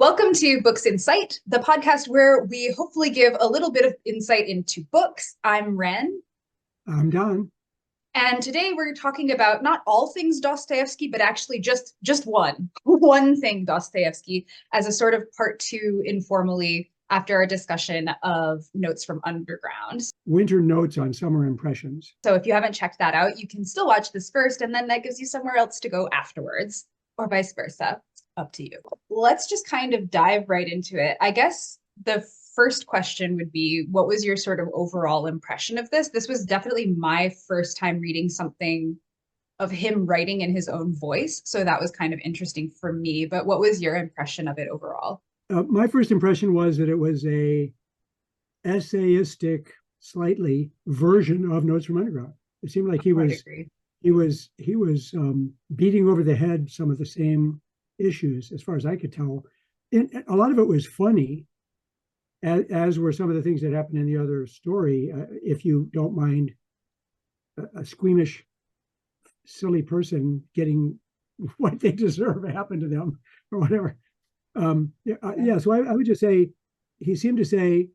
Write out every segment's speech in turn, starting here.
Welcome to Books Insight, the podcast where we hopefully give a little bit of insight into books. I'm Ren. I'm Don. And today we're talking about not all things Dostoevsky, but actually just one thing Dostoevsky as a sort of part two informally after our discussion of Notes from Underground. Winter notes on summer impressions. So if you haven't checked that out, you can still watch this first, and then that gives you somewhere else to go afterwards, or vice versa. Up to you. Let's just kind of dive right into it. I guess the first question would be, what was your sort of overall impression of this? This was definitely my first time reading something of him writing in his own voice. So that was kind of interesting for me. But what was your impression of it overall? My first impression was that it was a essayistic, slightly version of Notes from Underground. It seemed like he was beating over the head some of the same issues, as far as I could tell. And a lot of it was funny, as were some of the things that happened in the other story. If you don't mind a squeamish, silly person getting what they deserve happen to them or whatever. So I would just say, he seemed to say,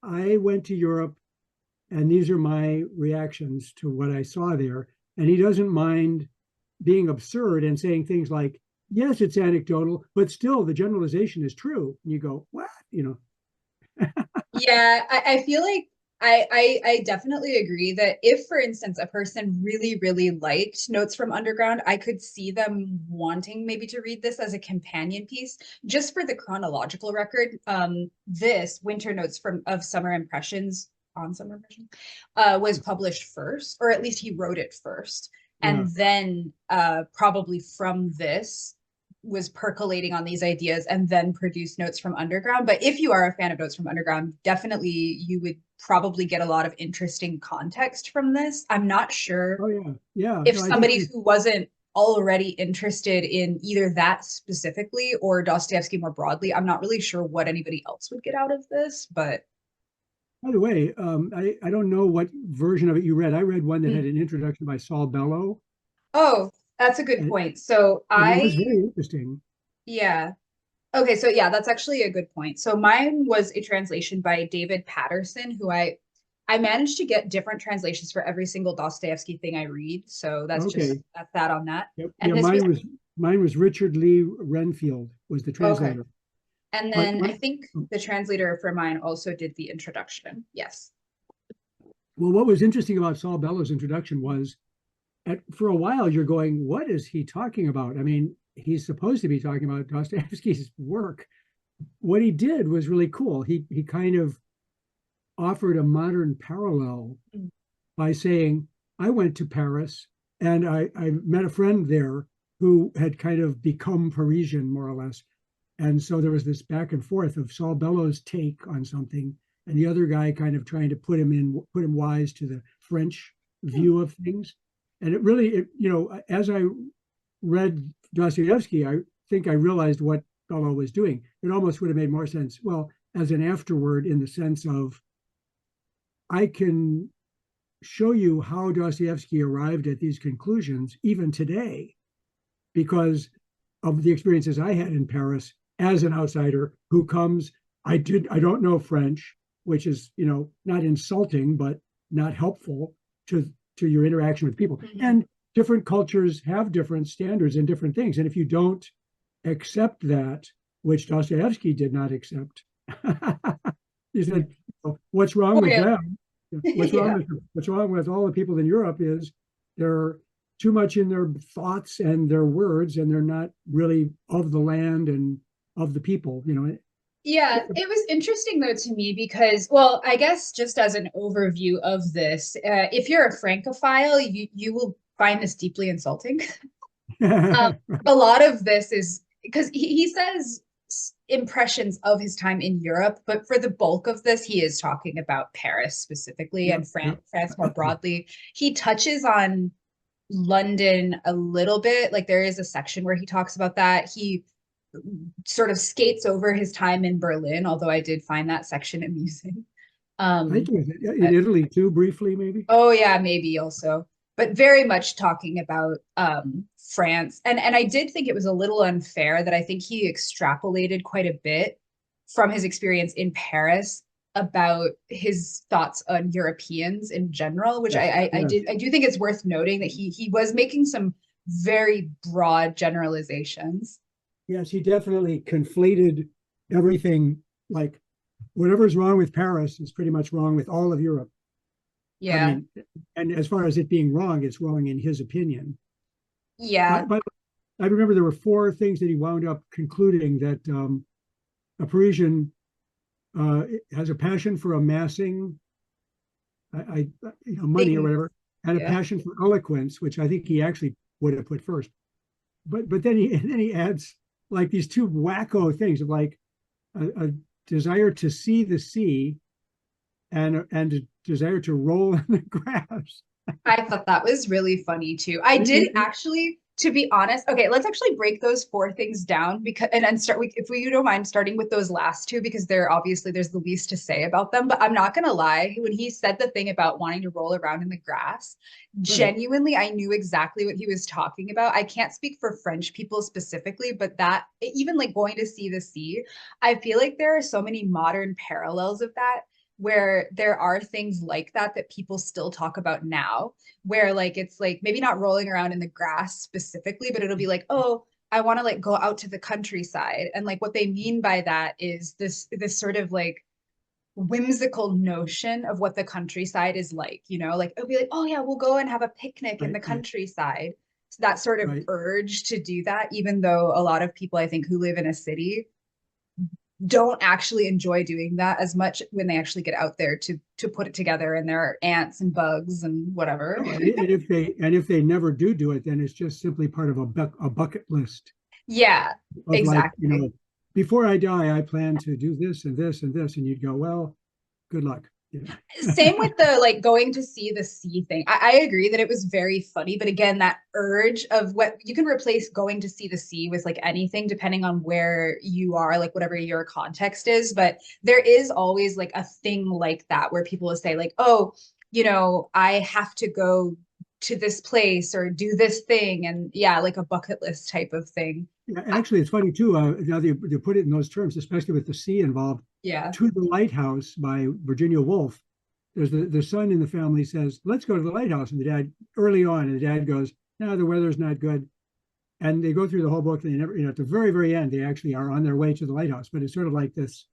I went to Europe and these are my reactions to what I saw there. And he doesn't mind being absurd and saying things like, yes, it's anecdotal, but still the generalization is true. And you go, what? Yeah, I feel like I definitely agree that if, for instance, a person really, really liked Notes from Underground, I could see them wanting maybe to read this as a companion piece. Just for the chronological record, this Winter Notes of Summer Impressions on Summer Impressions was published first, or at least he wrote it first. And then probably from this was percolating on these ideas and then produced Notes from Underground. But if you are a fan of Notes from Underground, definitely you would probably get a lot of interesting context from this. I'm not sure if somebody who wasn't already interested in either that specifically or Dostoevsky more broadly, I'm not really sure what anybody else would get out of this. But by the way, I don't know what version of it you read. I read one that had an introduction by Saul Bellow. Oh, that's a good point. So it was very interesting. Yeah. Okay, so yeah, that's actually a good point. So mine was a translation by David Patterson, who I managed to get different translations for every single Dostoevsky thing I read. So that's that's that on that. Yep. And mine was Richard Lee Renfield was the translator. Okay. And then I think the translator for mine also did the introduction. Yes. Well, what was interesting about Saul Bellow's introduction was, for a while, you're going, what is he talking about? I mean, he's supposed to be talking about Dostoevsky's work. What he did was really cool. He kind of offered a modern parallel by saying, I went to Paris and I met a friend there who had kind of become Parisian, more or less. And so there was this back and forth of Saul Bellow's take on something and the other guy kind of trying to put him wise to the French view of things. And it really, as I read Dostoevsky, I think I realized what Bellow was doing. It almost would have made more sense, well, as an afterword, in the sense of, I can show you how Dostoevsky arrived at these conclusions even today because of the experiences I had in Paris as an outsider who comes, I don't know French, which is, not insulting, but not helpful to your interaction with people. And different cultures have different standards and different things. And if you don't accept that, which Dostoevsky did not accept, he said, what's wrong with them? What's wrong with all the people in Europe is they're too much in their thoughts and their words, and they're not really of the land and of the people, Yeah, it was interesting though to me because, well, I guess just as an overview of this, if you're a Francophile, you will find this deeply insulting. A lot of this is because he says impressions of his time in Europe, but for the bulk of this, he is talking about Paris specifically and France more broadly. He touches on London a little bit. Like there is a section where he talks about that. He sort of skates over his time in Berlin, although I did find that section amusing. I think in Italy too, briefly, maybe. Oh yeah, maybe also. but very much talking about France. And I did think it was a little unfair that I think he extrapolated quite a bit from his experience in Paris about his thoughts on Europeans in general, which Yes, yes, I do think it's worth noting that he was making some very broad generalizations. yes. He definitely conflated everything. Like whatever's wrong with Paris is pretty much wrong with all of Europe. I Yeah. mean, and as far as it being wrong, it's wrong in his opinion. Yeah. But I remember there were four things that he wound up concluding that a Parisian has a passion for amassing money or Things. whatever, and a Yeah. passion for eloquence, which I think he actually would have put first. But then he adds like these two wacko things of like a desire to see the sea and a desire to roll in the grass. I thought that was really funny too. I And, did actually, to be honest. Okay, let's actually break those four things down because and start if we you don't mind starting with those last two because they're obviously there's the least to say about them. But I'm not gonna lie, when he said the thing about wanting to roll around in the grass, right, genuinely I knew exactly what he was talking about. I can't speak for French people specifically, but that even like going to see the sea, I feel like there are so many modern parallels of that where there are things like that that people still talk about now where like it's like maybe not rolling around in the grass specifically but it'll be like oh I want to like go out to the countryside and like what they mean by that is this sort of like whimsical notion of what the countryside is like, you know, like it'll be like oh yeah we'll go and have a picnic in right, the right, countryside. So that sort of right. urge to do that even though a lot of people I think who live in a city don't actually enjoy doing that as much when they actually get out there to put it together and there are ants and bugs and whatever. No, and if they never do it, then it's just simply part of a bucket list Yeah, of like, exactly. before I die, I plan to do this and this and this, and you'd go, well, good luck. Same with the like going to see the sea thing. I agree that it was very funny, but again, that urge of what you can replace going to see the sea with like anything depending on where you are, like whatever your context is. But there is always like a thing like that where people will say, like, oh, you know, I have to go to this place or do this thing. And yeah, like a bucket list type of thing. Yeah, actually, it's funny too. Now they put it in those terms, especially with the sea involved. Yeah. To the Lighthouse by Virginia Woolf. There's the son in the family says, "Let's go to the lighthouse," and the dad early on, and the dad goes, "No, the weather's not good." And they go through the whole book, and they never, at the very end, they actually are on their way to the lighthouse. But it's sort of like this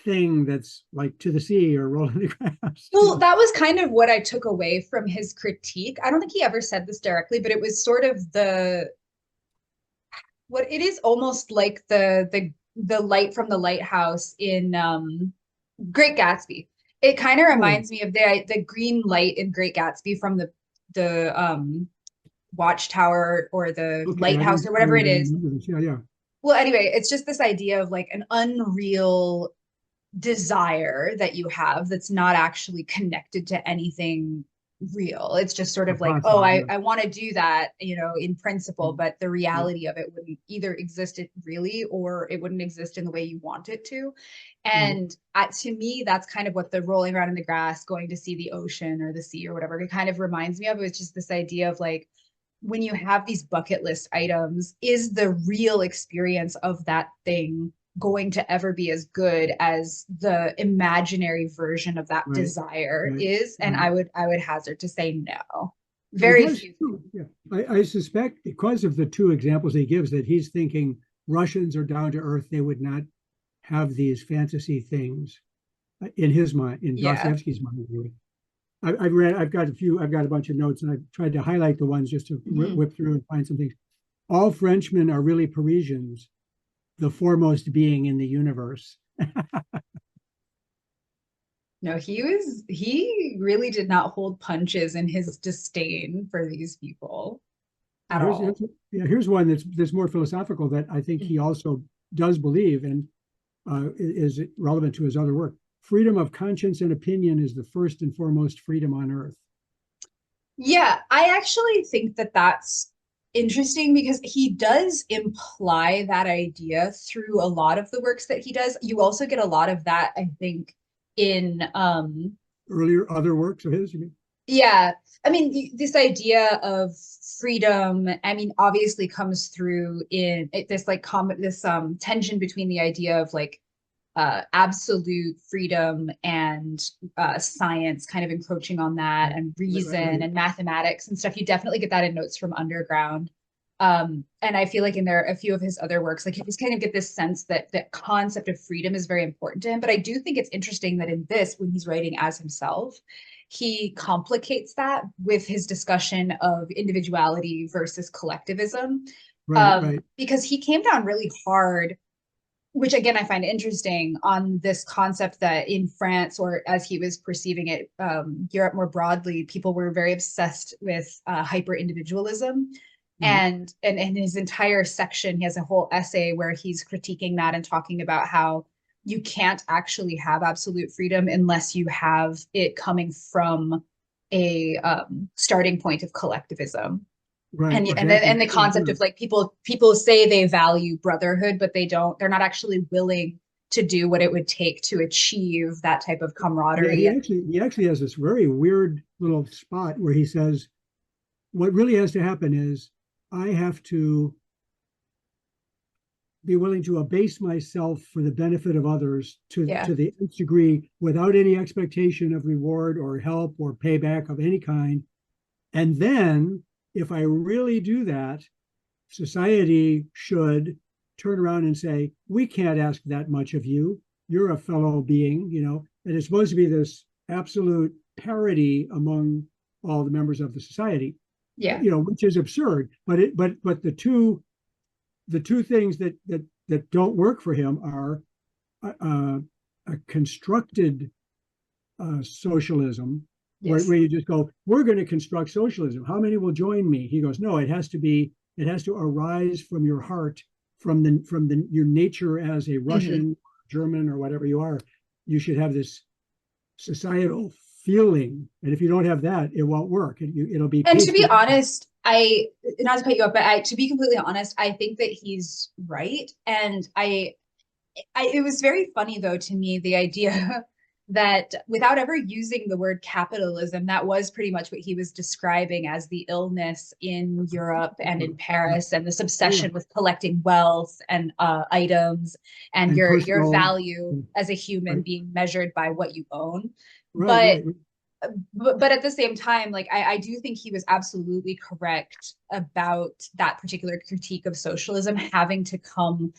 thing that's like to the sea or rolling the grass. Well, that was kind of what I took away from his critique. I don't think he ever said this directly, but it was sort of the what it is almost like the light from the lighthouse in Great Gatsby. It kind of Oh, reminds me of the green light in Great Gatsby from the watchtower or the okay. lighthouse or I whatever don't it even is. remember this. Yeah, yeah. Well, anyway, it's just this idea of like an unreal desire that you have that's not actually connected to anything real. It's just sort A of like, oh, possible. Yeah, I want to do that, you know, in principle, mm, but the yeah, reality of it wouldn't either exist it really or it wouldn't exist in the way you want it to. right. And to me, that's kind of what the rolling around in the grass, going to see the ocean or the sea or whatever, it kind of reminds me of. It's just this idea of like, when you have these bucket list items, is the real experience of that thing going to ever be as good as the imaginary version of that Right, desire right, is? And right. I would hazard to say no. I Very guess few things. too. Yeah, I suspect because of the two examples he gives that he's thinking Russians are down to earth. They would not have these fantasy things in his mind, in Yeah. Dostoevsky's mind. Anyway. I've read. I've got a bunch of notes, and I've tried to highlight the ones just to Mhm. whip through and find some things. All Frenchmen are really Parisians, the foremost being in the universe. No, he really did not hold punches in his disdain for these people at all. Here's one that's more philosophical that I think he also does believe and is relevant to his other work. Freedom of conscience and opinion is the first and foremost freedom on earth. Yeah, I actually think that that's interesting because he does imply that idea through a lot of the works that he does. You also get a lot of that, I think, in Earlier, other works of his, you mean? Yeah. I mean, this idea of freedom, I mean, obviously comes through in this like this tension between the idea of like absolute freedom and science kind of encroaching on that, Right, and right, reason right. and mathematics and stuff. You definitely get that in Notes from Underground. And I feel like in there a few of his other works, like you just kind of get this sense that that concept of freedom is very important to him. But I do think it's interesting that in this, when he's writing as himself, he complicates that with his discussion of individuality versus collectivism. Right, right. Because he came down really hard, which again I find interesting, on this concept that in France, or as he was perceiving it, Europe more broadly, people were very obsessed with hyper individualism. Right. And in his entire section, he has a whole essay where he's critiquing that and talking about how you can't actually have absolute freedom unless you have it coming from a starting point of collectivism. Right, And exactly. the Yeah, concept of like people say they value brotherhood, but they're not actually willing to do what it would take to achieve that type of yeah, camaraderie. he And actually he actually has this very weird little spot where he says what really has to happen is I have to be willing to abase myself for the benefit of others yeah. to the nth degree without any expectation of reward or help or payback of any kind. And then if I really do that, society should turn around and say, we can't ask that much of you. You're a fellow being, and it's supposed to be this absolute parity among all the members of the society, Yeah. which is absurd. But the two things that don't work for him are a constructed socialism where Yes. you just go, we're going to construct socialism. How many will join me? He goes, no, it has to arise from your heart, from your nature as a Mm-hmm. Russian, German, or whatever you are. You should have this societal feeling, and if you don't have that, it won't work. It'll be And to be pasted. honest, I not to cut you up, but to be completely honest, I think that he's right. And it was very funny though to me, the idea that without ever using the word capitalism, that was pretty much what he was describing as the illness in Europe and in Yeah. Paris, and this Oh yeah, obsession with collecting wealth and items, and and your personal. value as a human Right, being measured by what you own. right, But right. but at the same time, like I do think he was absolutely correct about that particular critique of socialism having to come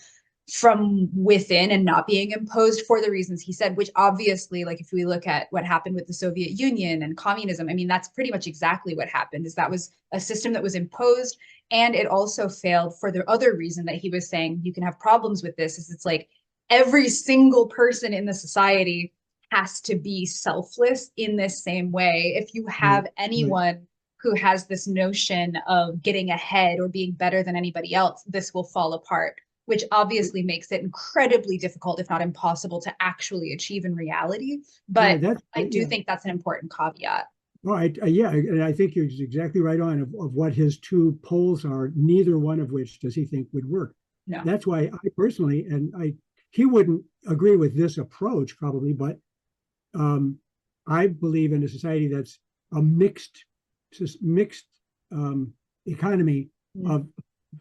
from within and not being imposed for the reasons he said, which obviously, like if we look at what happened with the Soviet Union and communism, I mean, that's pretty much exactly what happened. Is that was a system that was imposed, and it also failed for the other reason that he was saying you can have problems with this, is it's like every single person in the society has to be selfless in this same way. If you Right, have right. anyone who has this notion of getting ahead or being better than anybody else, this will fall apart, which obviously makes it incredibly difficult, if not impossible, to actually achieve in reality. Right. But That's I do yeah. think that's an important caveat. Well, yeah, and I think you're exactly right on of what his two poles are. Neither one of which does he think would work. No. That's why I personally, and he wouldn't agree with this approach probably, but um, I believe in a society that's a mixed um, economy Mm. of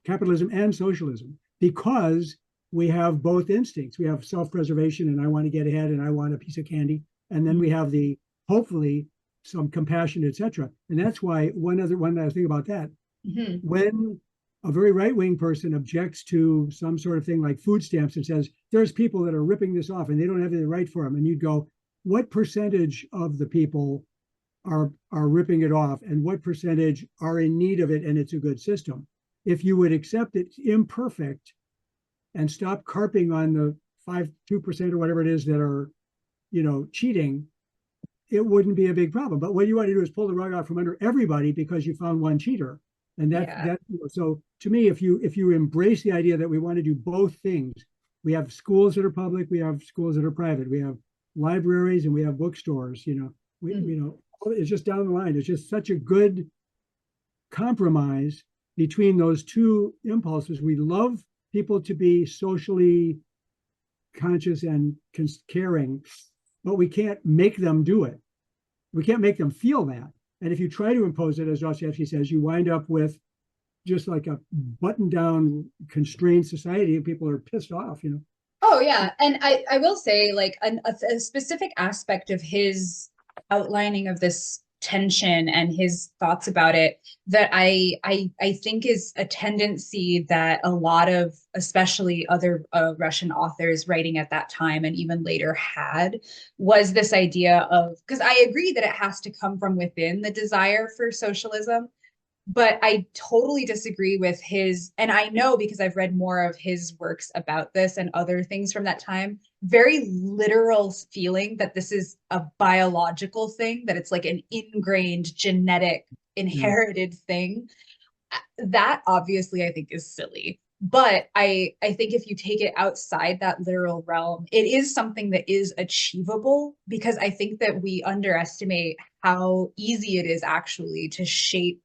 capitalism and socialism because we have both instincts. We have self-preservation, and I want to get ahead, and I want a piece of candy, and then we Mm. have the hopefully some compassion, etc. And that's why one other thing about that, Mm-hmm. when a very right-wing person objects to some sort of thing like food stamps and says there's people that are ripping this off and they don't have any right for them, and you'd go, what percentage of the people are ripping it off and what percentage are in need of it and it's a good system? If you would accept it's imperfect and stop carping on the 2% or whatever it is that are cheating, it wouldn't be a big problem. But what you want to do is pull the rug out from under everybody because you found one cheater. And Yeah. so to me, if you embrace the idea that we want to do both things, we have schools that are public, we have schools that are private, we have libraries, and we have bookstores. Mm-hmm. It's just down the line. It's just such a good compromise between those two impulses. We love people to be socially conscious and caring, but we can't make them do it. We can't make them feel that. And if you try to impose it, as Dostoevsky says, you wind up with just like a button down, constrained society, and people are pissed off, you know. Oh yeah, and I will say like a specific aspect of his outlining of this tension and his thoughts about it that I think is a tendency that a lot of especially other Russian authors writing at that time and even later had was this idea of, because I agree that it has to come from within, the desire for socialism, but I totally disagree with his, and I know because I've read more of his works about this and other things from that time, very literal feeling that this is a biological thing, that it's like an ingrained genetic Yeah. inherited thing. That obviously I think is silly. But I think if you take it outside that literal realm, it is something that is achievable, because I think that we underestimate how easy it is actually to shape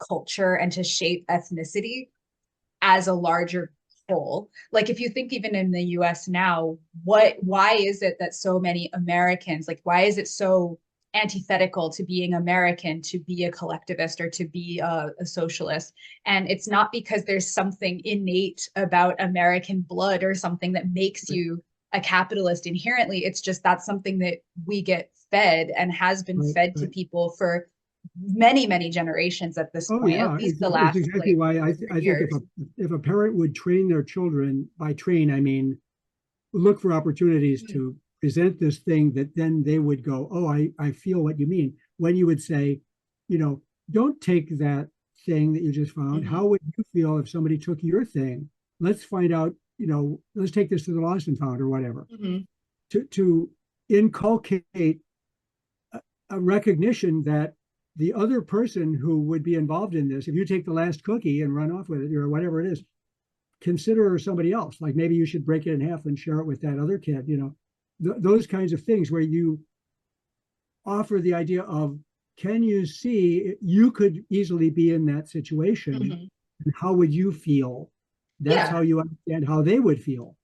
culture and to shape ethnicity as a larger whole. Like if you think even in the US now, why is it that so many Americans, like why is it so antithetical to being American, to be a collectivist or to be a socialist? And it's not because there's something innate about American blood or something that makes Right. you a capitalist inherently. It's just that's something that we get fed and has been Right. fed to Right. people for many generations at this Oh point, yeah, at least the it's last exactly like why 2 or 3 I think years. if a parent would train their children, by train I mean look for opportunities Mm, to present this thing that then they would go, oh, I feel what you mean. When you would say, you know, don't take that thing that you just found. mhm, How would you feel if somebody took your thing? Let's find out, you know, let's take this to the lost and found or whatever. mhm. To inculcate a recognition that the other person who would be involved in this, if you take the last cookie and run off with it or whatever it is, consider somebody else. Like maybe you should break it in half and share it with that other kid, you know, those kinds of things where you offer the idea of, can you see you could easily be in that situation Mhm. and how would you feel? That's Yeah, how you understand how they would feel.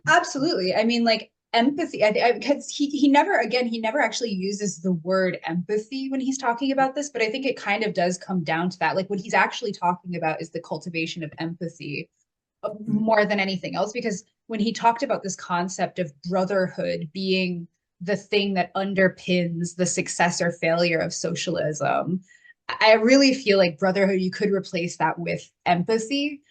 absolutely. I mean, like empathy, because he never, again, he never actually uses the word empathy when he's talking about this, but I think it kind of does come down to that. Like what he's actually talking about is the cultivation of empathy Right. more than anything else, because when he talked about this concept of brotherhood being the thing that underpins the success or failure of socialism, I really feel like brotherhood, you could replace that with empathy,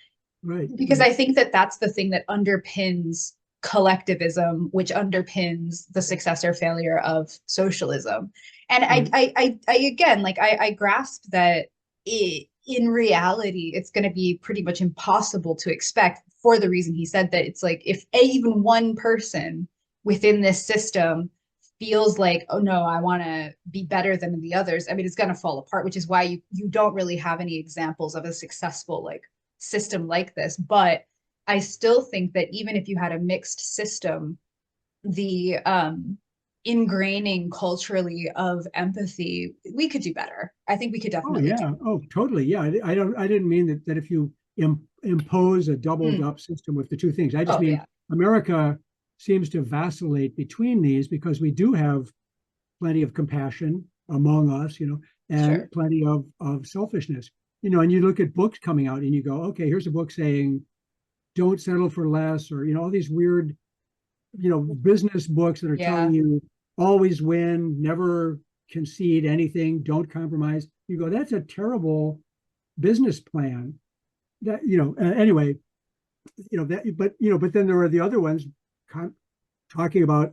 Right. because Right. I think that that's the thing that underpins collectivism, which underpins the success or failure of socialism. And Right. I again, like I grasp that in reality, it's going to be pretty much impossible to expect, for the reason he said, that it's like if even one person within this system feels like, oh no, I want to be better than the others, I mean, it's going to fall apart, which is why you don't really have any examples of a successful like system like this. But I still think that even if you had a mixed system, the ingraining culturally of empathy, we could do better. I think we could Oh definitely do. yeah. Oh, totally. Yeah. I don't. I didn't mean that. That if you impose a doubled Mm. up system with the two things, I just Oh mean yeah, America seems to vacillate between these because we do have plenty of compassion among us, you know, sure. and plenty of selfishness, you know. And you look at books coming out, and you go, okay, here's a book saying don't settle for less, or you know, all these weird, you know, business books that are telling Yeah. you always win, never concede anything, don't compromise. You go, that's a terrible business plan. That, you know, anyway, you know that, but you know, but then there are the other ones talking about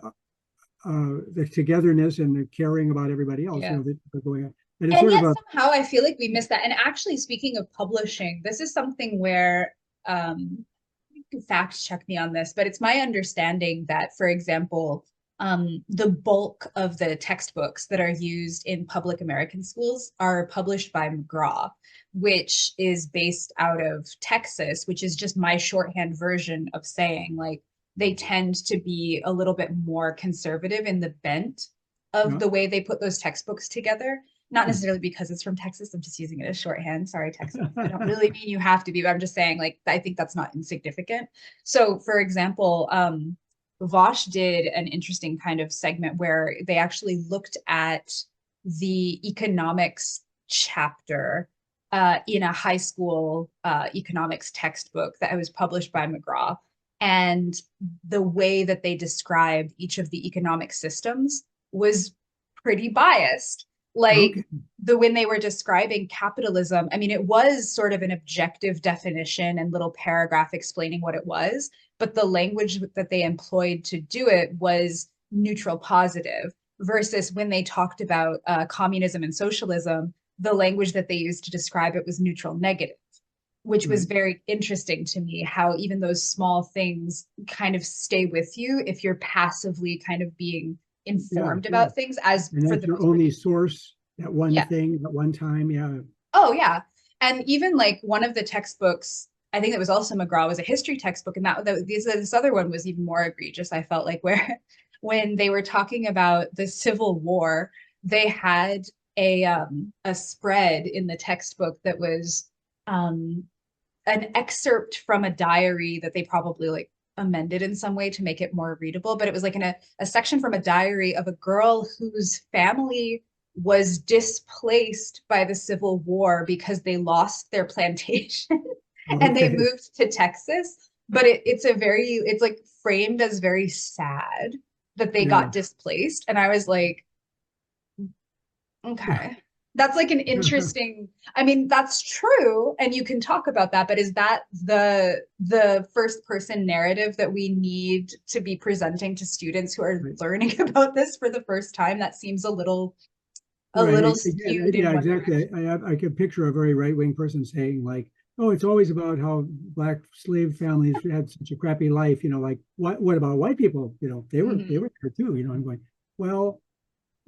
the togetherness and the caring about everybody else, you Yeah. know, that are going on. And it's And sort of yet a, somehow I feel like we miss that. And actually, speaking of publishing, this is something where you can fact check me on this, but it's my understanding that, for example, the bulk of the textbooks that are used in public American schools are published by McGraw, which is based out of Texas, which is just my shorthand version of saying like they tend to be a little bit more conservative in the bent of yeah. the way they put those textbooks together. Not necessarily because it's from Texas. I'm just using it as shorthand. Sorry, Texas. I don't really mean you have to be, but I'm just saying, like, I think that's not insignificant. So, for example, Vosh did an interesting kind of segment where they actually looked at the economics chapter in a high school economics textbook that was published by McGraw. And the way that they described each of the economic systems was pretty biased. Like Okay. when they were describing capitalism, I mean, it was sort of an objective definition and little paragraph explaining what it was, but the language that they employed to do it was neutral positive, versus when they talked about communism and socialism, the language that they used to describe it was neutral negative, which was Right. very interesting to me, how even those small things kind of stay with you if you're passively kind of being Yeah. informed Yeah. about things, as And for that's the your most part. only source, that one Yeah. thing, at one time. Yeah. Oh, yeah. And even like one of the textbooks, I think it was also McGraw, was a history textbook, and this other one was even more egregious. I felt like, where when they were talking about the Civil War, they had a spread in the textbook that was um an excerpt from a diary that they probably like amended in some way to make it more readable, but it was like in a section from a diary of a girl whose family was displaced by the Civil War because they lost their plantation and they Okay. moved to Texas. But it's like framed as very sad that they Yeah. got displaced. And I was like, okay. That's like an interesting, I mean, that's true, and you can talk about that, but is that the first person narrative that we need to be presenting to students who are Right. learning about this for the first time? That seems a Right. little Again, skewed in yeah, one exactly. direction. I could picture a very right-wing person saying like, "Oh, it's always about how black slave families had such a crappy life." Like what about white people? They were Mhm. there too. I'm going, well,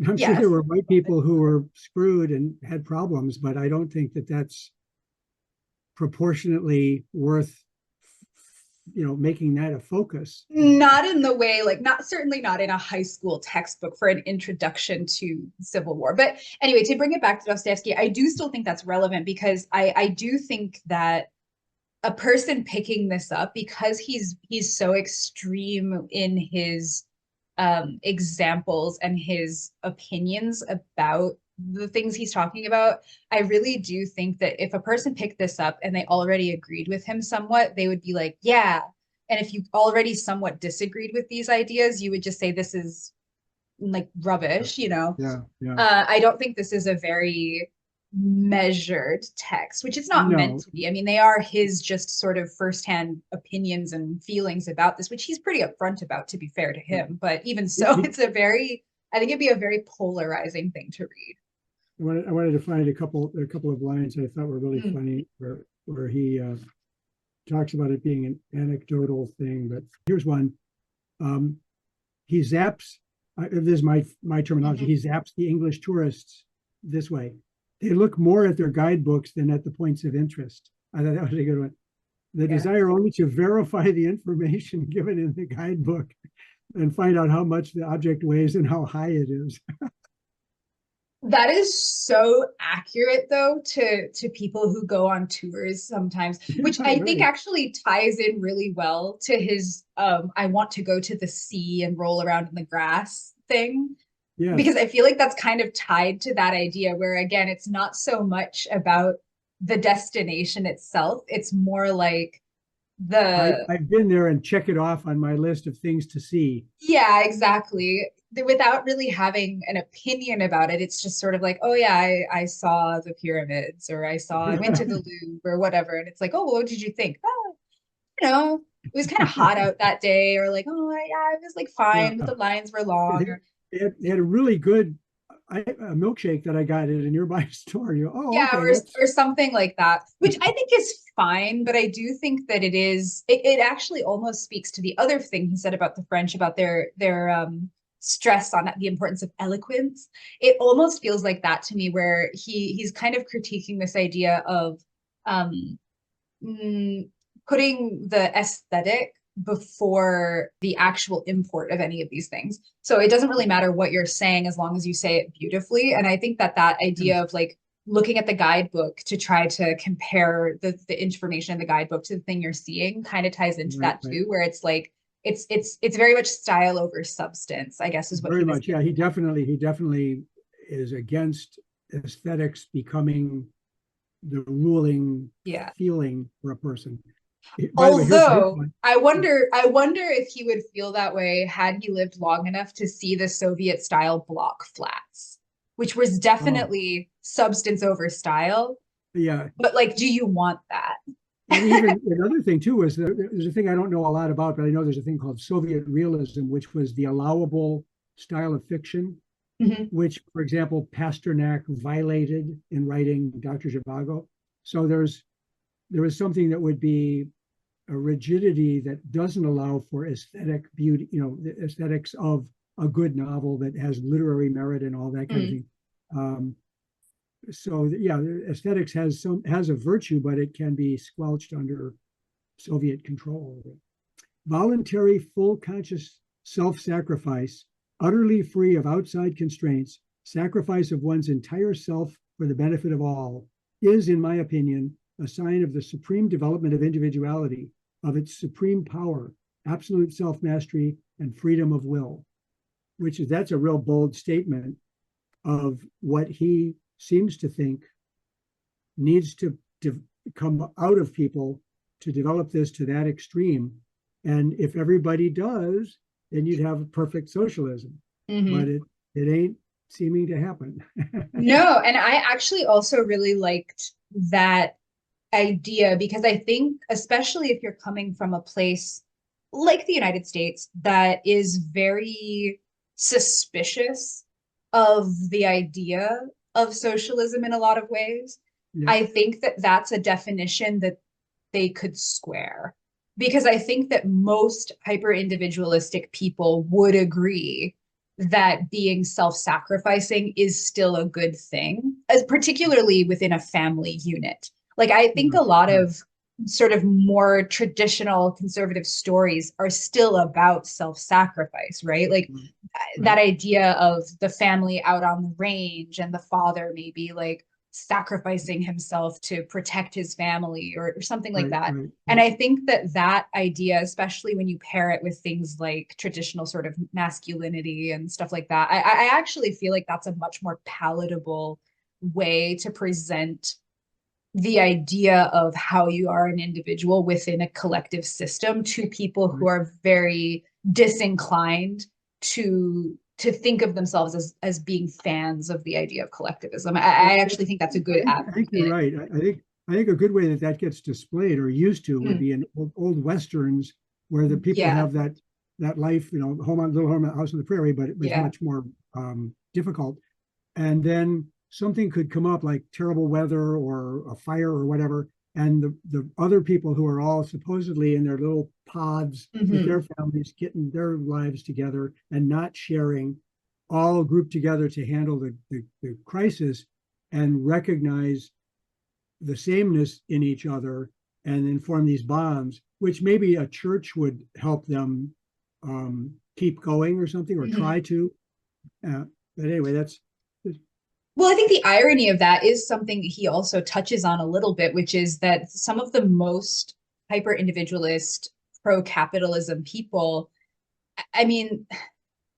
I'm sure there Yes. were white people who were screwed and had problems, but I don't think that that's proportionately worth, making that a focus. Not in the way, like, not certainly not in a high school textbook for an introduction to Civil War. But anyway, to bring it back to Dostoevsky, I do still think that's relevant, because I do think that a person picking this up, because he's so extreme in his examples and his opinions about the things he's talking about, I really do think that if a person picked this up and they already agreed with him somewhat, they would be like, yeah. And if you already somewhat disagreed with these ideas, you would just say this is like rubbish, you know. Yeah, yeah. I don't think this is a very measured text, which it's not meant No, to be. I mean, they are his just sort of firsthand opinions and feelings about this, which he's pretty upfront about, to be fair to him. But even so, he, I think it'd be a very polarizing thing to read. I wanted to find a couple of lines I thought were really Mm, funny where he talks about it being an anecdotal thing. But here's one. Um, he zaps. This is my terminology. mhm. He zaps the English tourists this way. They look more at their guidebooks than at the points of interest. I thought that was a good one. The Yeah. desire only to verify the information given in the guidebook and find out how much the object weighs and how high it is. That is so accurate, though, to people who go on tours sometimes, Yeah, which I think right. actually ties in really well to his I want to go to the sea and roll around in the grass thing, because Yes. I feel like that's kind of tied to that idea where, again, it's not so much about the destination itself, it's more like the I've been there and check it off on my list of things to see. yeah, exactly. Without really having an opinion about it, it's just sort of like, oh yeah, I saw the pyramids, or I went to the Louvre or whatever. And it's like, oh, what did you think? Oh, it was kind of hot out that day, or like, oh yeah, it was like Yeah. fine, but the lines were long, They, or they had a really good a milkshake that I got at a nearby store. Oh, yeah, okay, that's or something like that, which I think is fine. But I do think that it actually almost speaks to the other thing he said about the French, about their stress on the importance of eloquence. It almost feels like that to me, where he's kind of critiquing this idea of um mm, putting the aesthetic before the actual import of any of these things. So it doesn't really matter what you're saying as long as you say it beautifully. And I think that idea yes, of like looking at the guidebook to try to compare the information in the guidebook to the thing you're seeing kind of ties into right, that right. too, where it's like it's very much style over substance, I guess, is what Very he was much. Yeah, getting he at. definitely is against aesthetics becoming the ruling Yeah. feeling for a person. By the way, here's Although one. I wonder if he would feel that way had he lived long enough to see the Soviet style block flats, which was Oh, definitely substance over style. yeah. But like, do you want that? And even another thing too is there's a thing I don't know a lot about, but I know there's a thing called Soviet realism, which was the allowable style of fiction, Mhm. which, for example, Pasternak violated in writing Dr. Zhivago. So there was something that would be a rigidity that doesn't allow for aesthetic beauty, the aesthetics of a good novel that has literary merit and all that kind of Mm. thing. Um, so yeah, aesthetics has a virtue, but it can be squelched under Soviet control. Voluntary, full conscious self-sacrifice, utterly free of outside constraints, sacrifice of one's entire self for the benefit of all, is, in my opinion, a sign of the supreme development of individuality, of its supreme power, absolute self-mastery, and freedom of will. That's a real bold statement of what he seems to think needs to come out of people to develop this to that extreme. And if everybody does, then you'd have a perfect socialism. But Mhm. it ain't seeming to happen. No, and I actually also really liked that idea because I think, especially if you're coming from a place like the United States that is very suspicious of the idea of socialism in a lot of ways, Yeah, I think that that's a definition that they could square. Because I think that most hyper individualistic people would agree that being self sacrificing is still a good thing, as particularly within a family unit. Like, I think yeah, a lot yeah, of sort of more traditional conservative stories are still about self sacrifice, right? Like, that right, idea of the family out on the range and the father maybe like sacrificing himself to protect his family or something like right, that. right, And right. I think that that idea, especially when you pair it with things like traditional sort of masculinity and stuff like that, I actually feel like that's a much more palatable way to present the idea of how you are an individual within a collective system to people who Right. are very disinclined to think of themselves as being fans of the idea of collectivism. I actually think that's a good I think you're advocate. right. I think a good way that that gets displayed or used to would Mm, be in old westerns where the people yeah, have that life, home on little home house on the prairie, but it was yeah. much more difficult. And then something could come up like terrible weather or a fire or whatever, and the other people who are all supposedly in their little pods with Hmm. their families getting their lives together and not sharing, all grouped together to handle the crisis and recognize the sameness in each other and then form these bonds, which maybe a church would help them keep going or something, or Hmm. try to. But anyway, that's Well, I think the irony of that is something he also touches on a little bit, which is that some of the most hyper individualist pro capitalism people, I mean,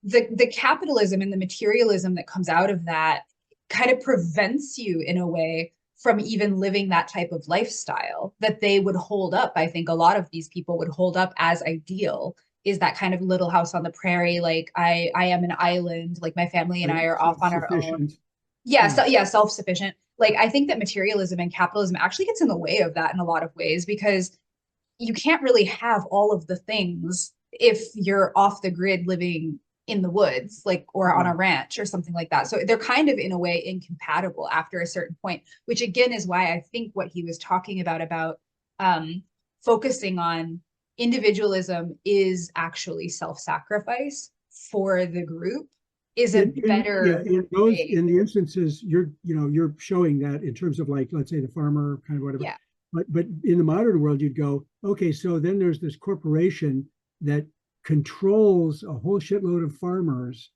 the capitalism and the materialism that comes out of that kind of prevents you in a way from even living that type of lifestyle that they would hold up. I think a lot of these people would hold up as ideal is that kind of little house on the prairie, like I am an island, like my family and I are off on our own. self-sufficient. Yeah, Yeah, so yeah, self-sufficient. Like I think that materialism and capitalism actually gets in the way of that in a lot of ways because you can't really have all of the things if you're off the grid living in the woods, like or on yeah. a ranch or something like that. So they're kind of in a way incompatible after a certain point, which again is why I think what he was talking about um, focusing on individualism is actually self-sacrifice for the group is a Yeah, better in those way. in the instances you're showing that in terms of, like, let's say the farmer kind of whatever. Yeah. But in the modern world you'd go, okay, so then there's this corporation that controls a whole shitload of farmers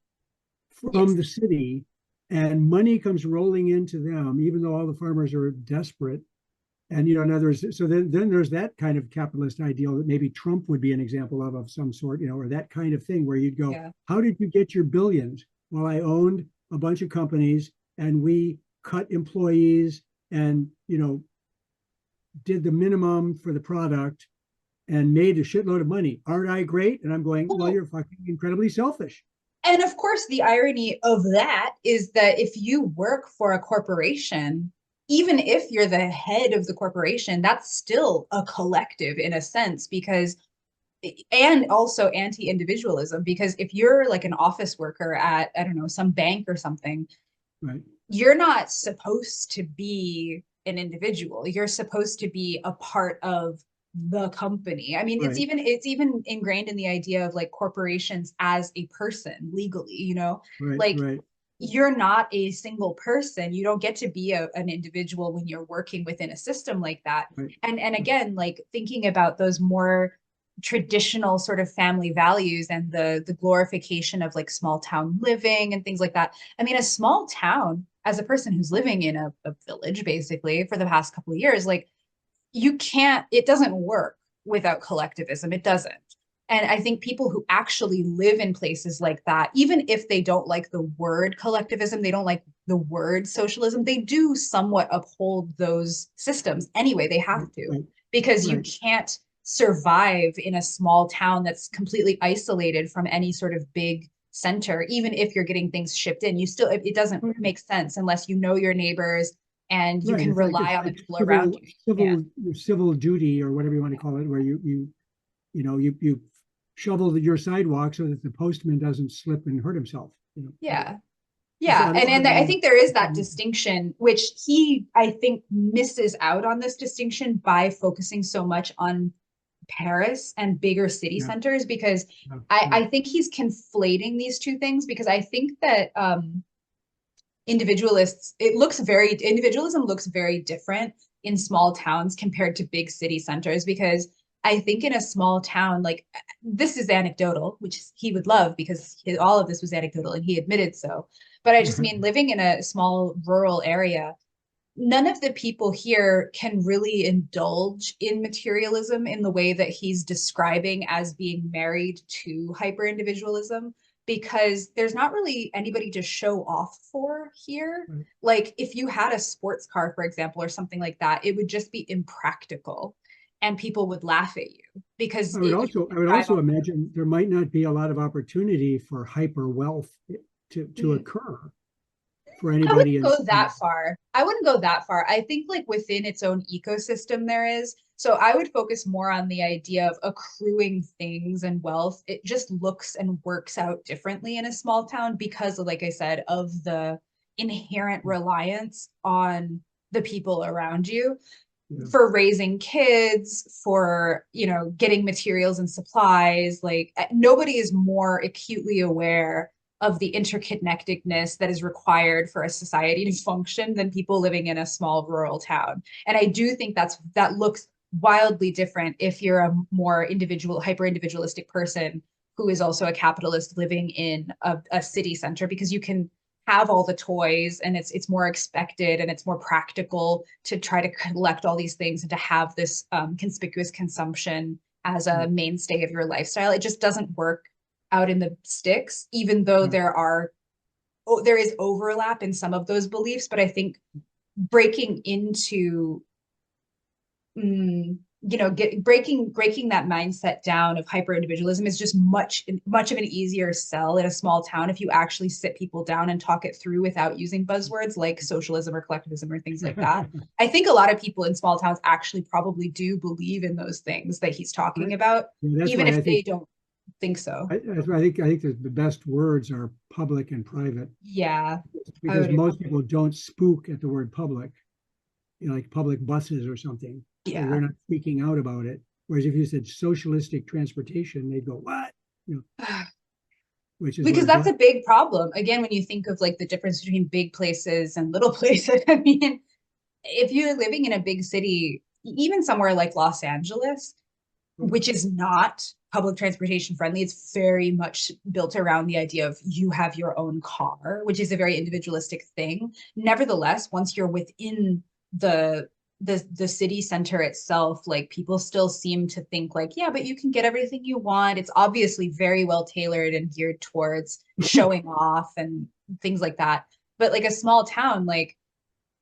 from Yes. the city, and money comes rolling into them even though all the farmers are desperate. And in other words, so then there's that kind of capitalist ideal that maybe Trump would be an example of some sort, or that kind of thing where you'd go, Yeah. how did you get your billions? Well, I owned a bunch of companies and we cut employees and, did the minimum for the product and made a shitload of money. Aren't I great? And I'm going, well, Well, you're fucking incredibly selfish. and of course, the irony of that is that if you work for a corporation, even if you're the head of the corporation, that's still a collective in a sense, because, and also anti-individualism, because if you're like an office worker at, I don't know, some bank or something, Right. you're not supposed to be an individual. You're supposed to be a part of the company. I mean, Right. it's even ingrained in the idea of like corporations as a person legally, Right. like Right. you're not a single person. You don't get to be an individual when you're working within a system like that. Right. And again, like thinking about those more traditional sort of family values and the glorification of like small town living and things like that. I mean, a small town, as a person who's living in a village basically for the past couple of years, like you can't, it doesn't work without collectivism. It doesn't. And I think people who actually live in places like that, even if they don't like the word collectivism, they don't like the word socialism, they do somewhat uphold those systems anyway. They have to, Right. because you Right. can't survive in a small town that's completely isolated from any sort of big center. Even if you're getting things shipped in, you still, it doesn't Right. make sense unless you know your neighbors and you Right. can It's like rely it's on the like people around civil you. Yeah. civil civil duty or whatever you want to call it, where you shovel your sidewalk so that the postman doesn't slip and hurt himself. Yeah. It's Yeah. And I think there is that on distinction, which he, I think, misses out on this distinction by focusing so much on Paris and bigger city yeah, centers, because yeah, yeah, I think he's conflating these two things, because I think that individualism looks very different in small towns compared to big city centers, because I think in a small town, like, this is anecdotal, which he would love because all of this was anecdotal and he admitted so. But I just mean living in a small rural area, none of the people here can really indulge in materialism in the way that he's describing as being married to hyper individualism, because there's not really anybody to show off for here. right. Like if you had a sports car, for example, or something like that, it would just be impractical and people would laugh at you because you I would drive also on. imagine there might not be a lot of opportunity for hyper wealth to Mhm. occur for I anybody wouldn't go that far. I wouldn't go that far. I think like within its own ecosystem there is. So I would focus more on the idea of accruing things and wealth. It just looks and works out differently in a small town because, like I said, of the inherent reliance on the people around you yeah, for raising kids, for, getting materials and supplies. Like nobody is more acutely aware of the interconnectedness that is required for a society to function than people living in a small rural town. And I do think that looks wildly different if you're a more individual, hyper individualistic person who is also a capitalist living in a city center, because you can have all the toys and it's more expected and it's more practical to try to collect all these things and to have this conspicuous consumption as a yeah, mainstay of your lifestyle. It just doesn't work out in the sticks, even though yeah. there is overlap in some of those beliefs. But I think breaking into breaking that mindset down of hyper individualism is just much of an easier sell in a small town if you actually sit people down and talk it through without using buzzwords like socialism or collectivism or things like that. I think a lot of people in small towns actually probably do believe in those things that he's talking Right. about, Yeah, that's even why if they don't think so. that's why I think the best words are public and private, Yeah, I because would agree. most people don't spook at the word public, like public buses or something. So they're Yeah. not freaking out about it. Whereas if you said socialistic transportation, they'd go, what? Which is what Because a that's black. a big problem. Again, when you think of like the difference between big places and little places, I mean, if you're living in a big city, even somewhere like Los Angeles, which is not public transportation friendly, it's very much built around the idea of you have your own car, which is a very individualistic thing. Nevertheless, once you're within the the city center itself, like people still seem to think like, yeah, but you can get everything you want. It's obviously very well tailored and geared towards showing off and things like that. But like a small town, like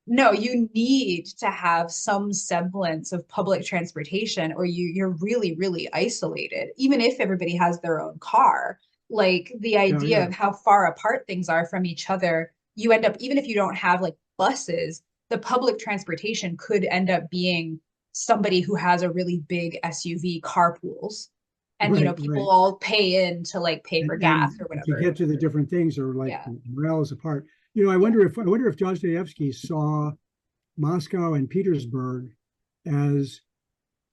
no, you need to have some semblance of public transportation or you're really, really isolated, even if everybody has their own car. Like the Yeah, idea yeah, of how far apart things are from each other, you end up, even if you don't have like buses, the public transportation could end up being somebody who has a really big SUV carpools. And, you know, right, people right. all pay in to like pay for gas And or to whatever. get to the different things are like Yeah. miles apart. You know, Yeah. I wonder if Dostoevsky saw Moscow and Petersburg as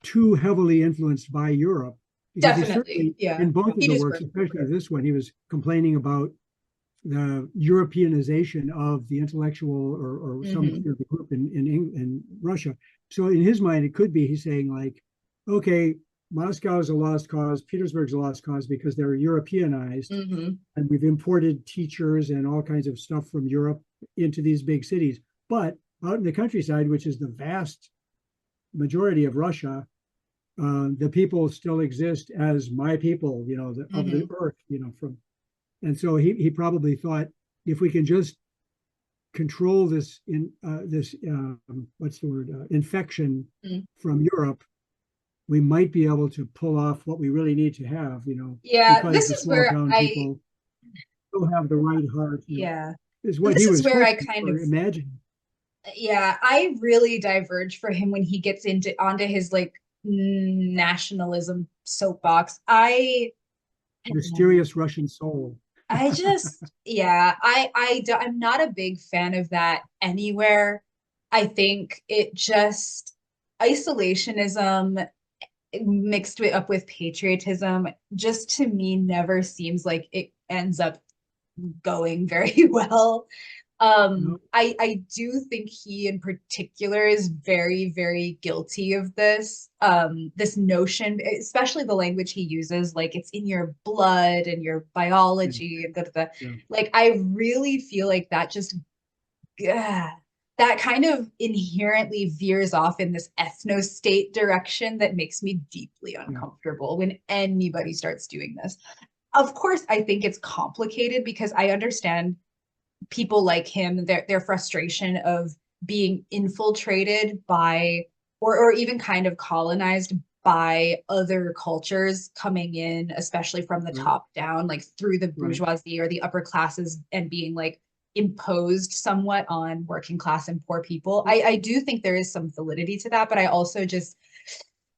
too heavily influenced by Europe, because he Definitely. certainly, Yeah. in both of the works, Petersburg, for especially sure. this one, he was complaining about the Europeanization of the intellectual or some Hmm. of the group in Russia. So in his mind, it could be he's saying like, okay, Moscow is a lost cause, Petersburg's a lost cause because they're Europeanized, Hmm. and we've imported teachers and all kinds of stuff from Europe into these big cities. But out in the countryside, which is the vast majority of Russia, the people still exist as my people, you know, of the Hmm. earth, you know, from, and so he probably thought if we can just control this what's the word, infection Mm. from Europe, we might be able to pull off what we really need to have, you know, Yeah, because this the is small where town I, people still have the right heart, you know, yeah, is what this he is was where I hoping kind or of, imagining. yeah, I really diverge for him when he gets into onto his like nationalism soapbox. I don't know. Mysterious Russian soul. I just, yeah, I'm not a big fan of that anywhere. I think it just isolationism mixed with, up with patriotism just to me never seems like it ends up going very well. No, I do think he in particular is very, very guilty of this. This notion, especially the language he uses, like it's in your blood and your yeah, biology and da, da, da. yeah, Like I really feel like that just that kind of inherently veers off in this ethno state direction that makes me deeply yeah, uncomfortable when anybody starts doing this. Of course, I think it's complicated because I understand people like him, their frustration of being infiltrated by or even kind of colonized by other cultures coming in, especially from the right, top down, like through the right. bourgeoisie or the upper classes and being like imposed somewhat on working class and poor people. I do think there is some validity to that, but I also just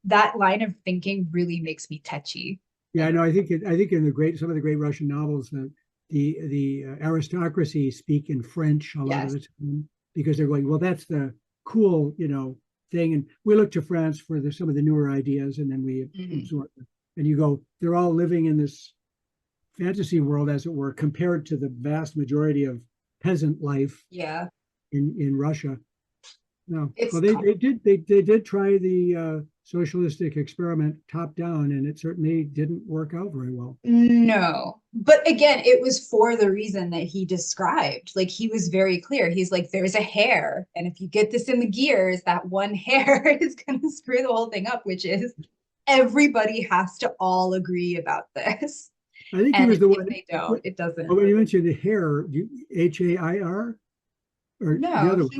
that line of thinking really makes me tetchy. Yeah, Like, no, I think in the great some of the great Russian novels, the aristocracy speak in French a lot of yes. the time because they're going, well, that's the cool, you know, thing, and we look to France for some of the newer ideas, and then we Mhm. absorb them. And you go, they're all living in this fantasy world, as it were, compared to the vast majority of peasant life Yeah. in Russia. No, It's well, they did try the socialistic experiment top down, and it certainly didn't work out very well. No. But again, it was for the reason that he described. Like he was very clear. He's like, there's a hair. And if you get this in the gears, that one hair is going to screw the whole thing up, which is everybody has to all agree about this. I think he And was the if one. they don't, it Well, doesn't. when you mentioned the hair, HAIR or the No, other one.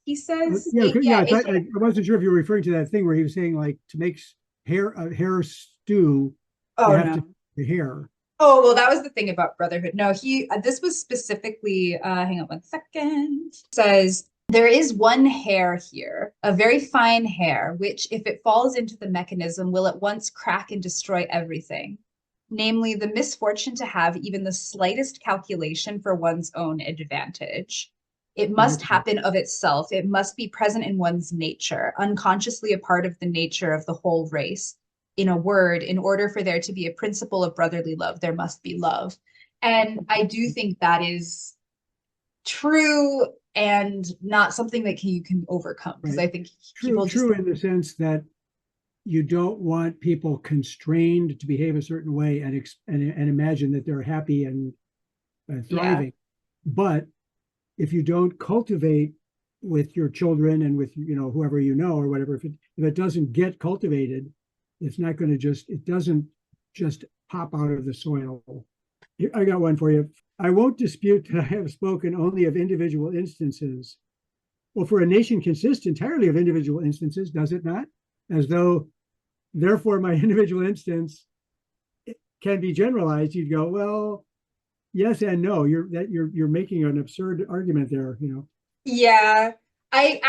he says, Yeah, yeah, yeah. I wasn't sure if you were referring to that thing where he was saying like to make hair a hair stew, you oh have to no. the hair. Oh, well, that was the thing about Brotherhood. No, this was specifically, hang on one second. It says, there is one hair here, a very fine hair, which, if it falls into the mechanism, will at once crack and destroy everything. Namely, the misfortune to have even the slightest calculation for one's own advantage. It must Okay, happen of itself. It must be present in one's nature, unconsciously a part of the nature of the whole race. In a word, in order for there to be a principle of brotherly love, there must be love. And I do think that is true and not something that you can overcome because right. I think True, people just, true in the sense that you don't want people constrained to behave a certain way and imagine that they're happy and yeah. thriving. But if you don't cultivate with your children and with whoever or whatever. If it doesn't get cultivated, it's not going to it doesn't just pop out of the soil. I got one for you. I won't dispute that I have spoken only of individual instances. Well, for a nation consists entirely of individual instances, does it not? As though, therefore, my individual instance can be generalized. You'd go, well, yes and no. You're making an absurd argument there. Yeah. I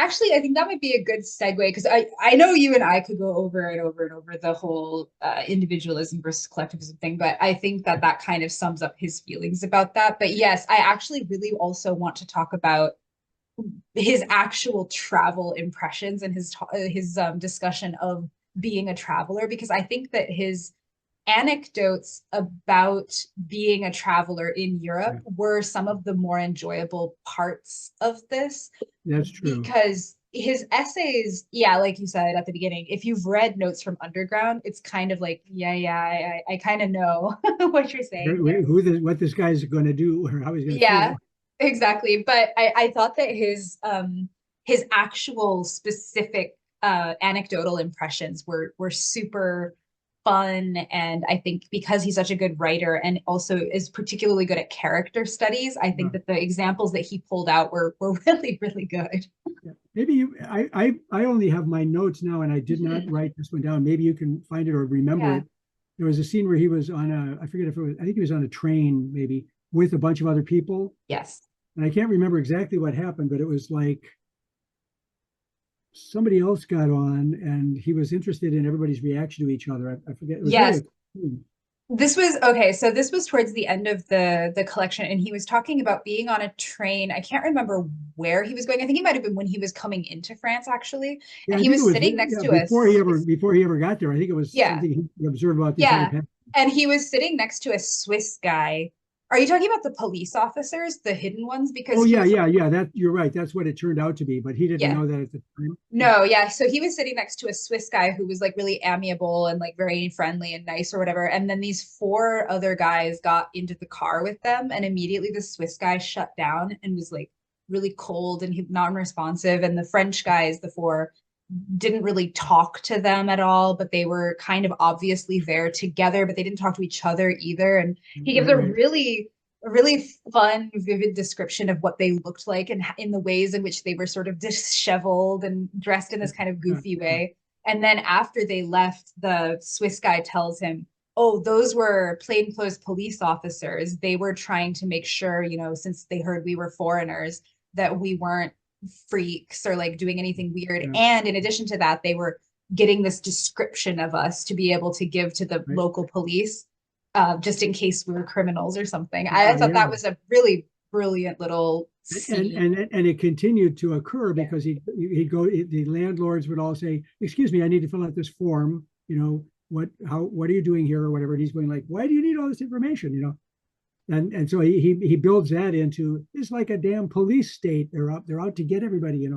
think that might be a good segue because I know you and I could go over and over and over the whole individualism versus collectivism thing, but I think that that kind of sums up his feelings about that. But yes, I actually really also want to talk about his actual travel impressions and his discussion of being a traveler, because I think that his anecdotes about being a traveler in Europe were some of the more enjoyable parts of this, That's true. because his essays, yeah, like you said at the beginning, if you've read Notes from Underground, it's kind of like, yeah, I kind of know what you're saying there. What this guy's going to do or how he's going to Yeah, feel. exactly. But I thought that his actual specific anecdotal impressions were super fun. And I think because he's such a good writer and also is particularly good at character studies, I think Yeah. that the examples that he pulled out were really, really good. Yeah. Maybe I only have my notes now and I did not Mhm. write this one down. Maybe you can find it or remember Yeah. it. There was a scene where he was on I forget if it was, I think he was on a train maybe with a bunch of other people. Yes. And I can't remember exactly what happened, but it was like somebody else got on and he was interested in everybody's reaction to each other. I forget. It was really Yes. a cool. This was okay. So this was towards the end of the collection, and he was talking about being on a train. I can't remember where he was going. I think it might have been when he was coming into France, actually. Yeah, And I he think it was was sitting next to a before he ever got there. I think it was yeah, something he observed about these other yeah. passengers. And he was sitting next to a Swiss guy. Are you talking about the police officers, the hidden ones? Because Oh he yeah, was yeah, yeah. That you're right. That's what it turned out to be, but he didn't yeah. know that at the time. Yeah. No, yeah. So he was sitting next to a Swiss guy who was like really amiable and like very friendly and nice or whatever. And then these four other guys got into the car with them, and immediately the Swiss guy shut down and was like really cold and non-responsive. And the French guys, the four, didn't really talk to them at all, but they were kind of obviously there together, but they didn't talk to each other either. And he gives Right, right. a really fun, vivid description of what they looked like and in the ways in which they were sort of disheveled and dressed in this kind of Yeah, goofy yeah. way. And then after they left, the Swiss guy tells him, "Oh, those were plainclothes police officers. They were trying to make sure, since they heard we were foreigners, that we weren't freaks or like doing anything weird. Yeah, And in addition to that, they were getting this description of us to be able to give to the right. local police, just in case we were criminals or something." I Yeah, thought that yeah. was a really brilliant little and scene. and it continued to occur Yeah. because he'd go, the landlords would all say, excuse me, I need to fill out this form, what are you doing here or whatever, and he's going like, why do you need all this information, and so he builds that into, it's like a damn police state. They're out to get everybody. I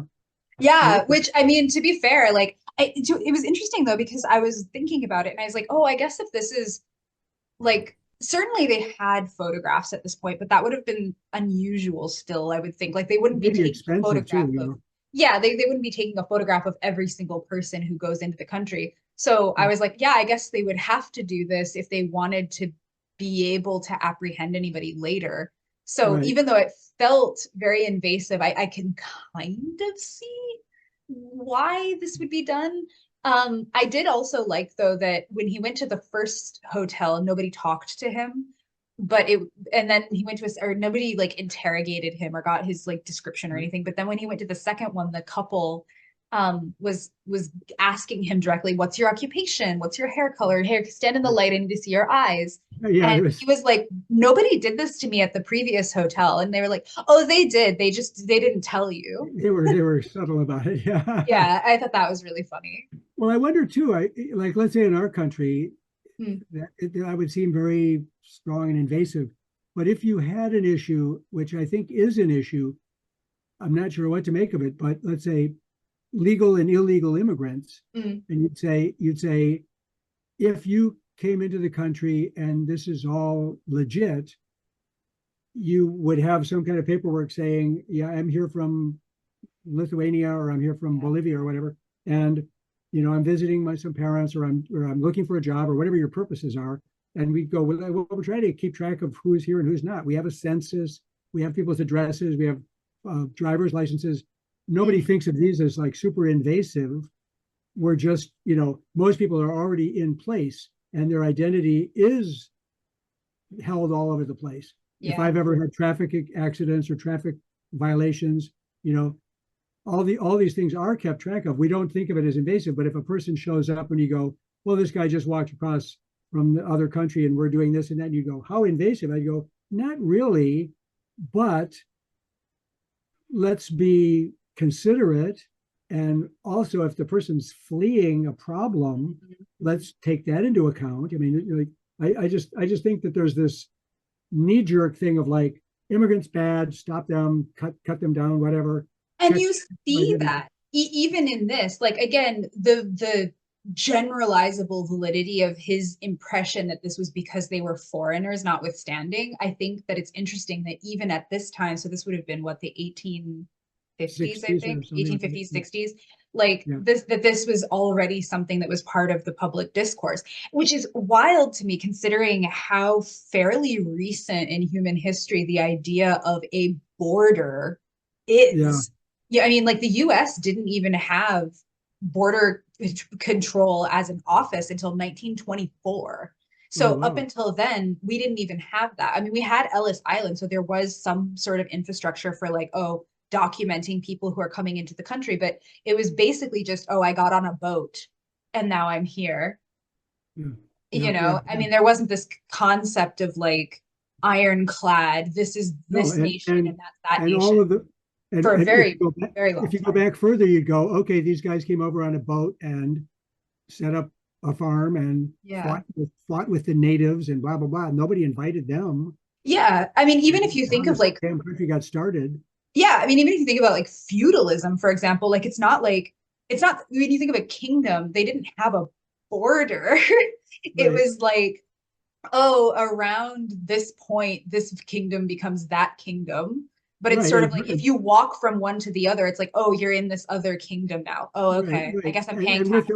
Yeah, like that. which I mean, to be fair, like it was interesting though because I was thinking about it and I was like, oh, I guess if this is like certainly they had photographs at this point, but that would have been unusual still, I would think. Like they wouldn't be Maybe taking a expensive photograph too, of yeah, they wouldn't be taking a photograph of every single person who goes into the country. So I was like, yeah, I guess they would have to do this if they wanted to be able to apprehend anybody later. So right. even though it felt very invasive, I can kind of see why this would be done. I did also like though that when he went to the first hotel, nobody talked to him, but it and then he went to or nobody like interrogated him or got his like description or Right. anything. But then when he went to the second one, the couple was asking him directly, "What's your occupation? What's your hair color? Hair, stand in the light, I need to see your eyes." Yeah, And it he was. was like, "Nobody did this to me at the previous hotel." And they were like, "Oh, they did. They didn't tell you." They were subtle about it. Yeah. Yeah, I thought that was really funny. Well, I wonder too. Let's say in our country, Hmm. that would seem very strong and invasive. But if you had an issue, which I think is an issue, I'm not sure what to make of it. But let's say legal and illegal immigrants, Hmm. and you'd say, if you came into the country and this is all legit, you would have some kind of paperwork saying, yeah, I'm here from Lithuania, or I'm here from Bolivia or whatever, and I'm visiting some parents, or I'm looking for a job, or whatever your purposes are. And we go, well, we're trying to keep track of who's here and who's not. We have a census, we have people's addresses, we have driver's licenses. Nobody thinks of these as like super invasive. We're just, most people are already in place, and their identity is held all over the place. Yeah. If I've ever had traffic accidents or traffic violations, all these things are kept track of. We don't think of it as invasive, but if a person shows up and you go, well, this guy just walked across from the other country and we're doing this and that, and you go, how invasive? I go, not really, but let's be considerate. And also, if the person's fleeing a problem, let's take that into account. I mean, I just think that there's this knee-jerk thing of like, immigrants bad, stop them, cut them down, whatever. And you see that even in this, like, again, the generalizable validity of his impression that this was because they were foreigners notwithstanding, I think that it's interesting that even at this time, so this would have been what, the 1850s, I think, 1850s, 60s, like this was already something that was part of the public discourse, which is wild to me considering how fairly recent in human history the idea of a border is. Yeah, I mean, like the US didn't even have border control as an office until 1924. So up until then, we didn't even have that. I mean, we had Ellis Island, so there was some sort of infrastructure for like, documenting people who are coming into the country, but it was basically just, I got on a boat and now I'm here. I mean, there wasn't this concept of like ironclad, this is this nation and that's that nation. All of the for a very long time. If you go back further, you'd go, okay, these guys came over on a boat and set up a farm and fought with the natives and blah, blah, blah. Nobody invited them. Yeah. I mean, even if you think of like damn country got started. Yeah. I mean, even if you think about like feudalism, for example, like it's not when you think of a kingdom, they didn't have a border. It was like, around this point, this kingdom becomes that kingdom. But it's sort of like if you walk from one to the other, it's like, you're in this other kingdom now. Okay, I guess I'm paying taxes.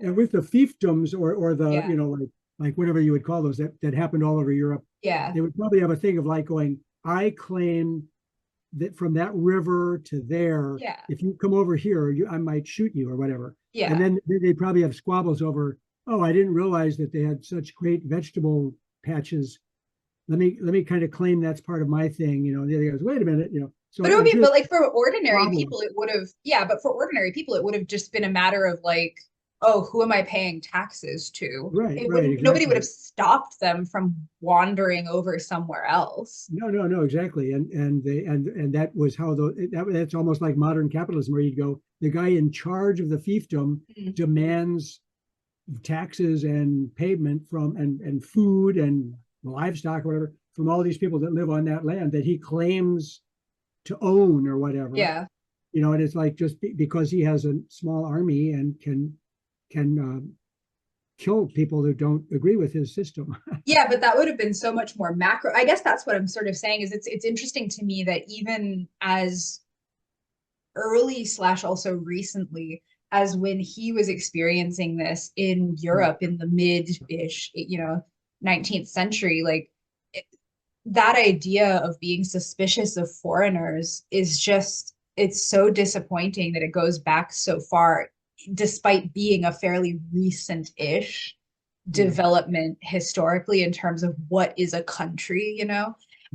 And with the fiefdoms or the like whatever you would call those that happened all over Europe. Yeah, they would probably have a thing of like going, I claim that from that river to there. Yeah. If you come over here, I might shoot you or whatever. Yeah. And then they'd probably have squabbles over, I didn't realize that they had such great vegetable patches. Let me kind of claim that's part of my thing. The other goes, wait a minute, So but it would be, but like for ordinary people, it would have, but for ordinary people, it would have just been a matter of like, who am I paying taxes to? Right. Exactly. Nobody would have stopped them from wandering over somewhere else. No, exactly. And that was how that's almost like modern capitalism, where you go, the guy in charge of the fiefdom demands taxes and payment from and food and livestock or whatever from all these people that live on that land that he claims to own or whatever. Yeah. And it's like just because he has a small army and can kill people who don't agree with his system. Yeah, but that would have been so much more macro. I guess that's what I'm sort of saying is it's interesting to me that even as early / also recently as when he was experiencing this in Europe in the mid-ish, 19th century, like that idea of being suspicious of foreigners is just, it's so disappointing that it goes back so far, despite being a fairly recent-ish development historically in terms of what is a country,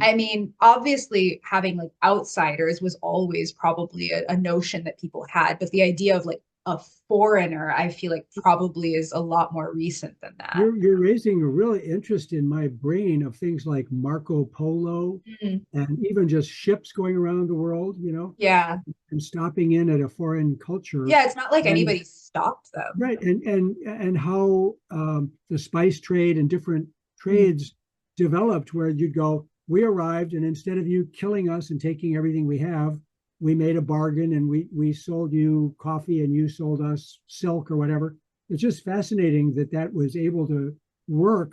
I mean, obviously having like outsiders was always probably a notion that people had, but the idea of like a foreigner, I feel like probably is a lot more recent than that. You're raising a real interest in my brain of things like Marco Polo and even just ships going around the world, Yeah. And stopping in at a foreign culture. Yeah, it's not like anybody stopped them. Right. And how the spice trade and different trades developed, where you'd go, we arrived, and instead of you killing us and taking everything we have, we made a bargain and we sold you coffee and you sold us silk or whatever. It's just fascinating that was able to work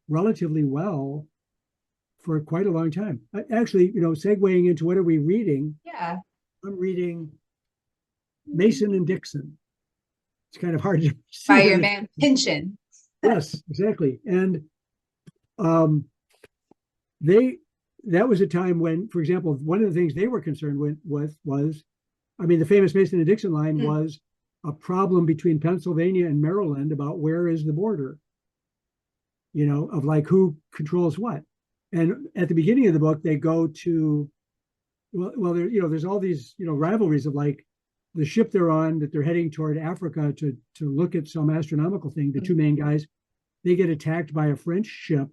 relatively well for quite a long time. Actually, segueing into what are we reading? Yeah. I'm reading Mason and Dixon. It's kind of hard to see By that your it's man Pynchon. yes, exactly. And um, they that was a time when, for example, one of the things they were concerned with was, I mean, the famous Mason and Dixon line Mm. was a problem between Pennsylvania and Maryland about where is the border, of like who controls what. And at the beginning of the book, they go to there's all these rivalries of like the ship they're on that they're heading toward Africa to look at some astronomical thing. The two main guys, they get attacked by a French ship,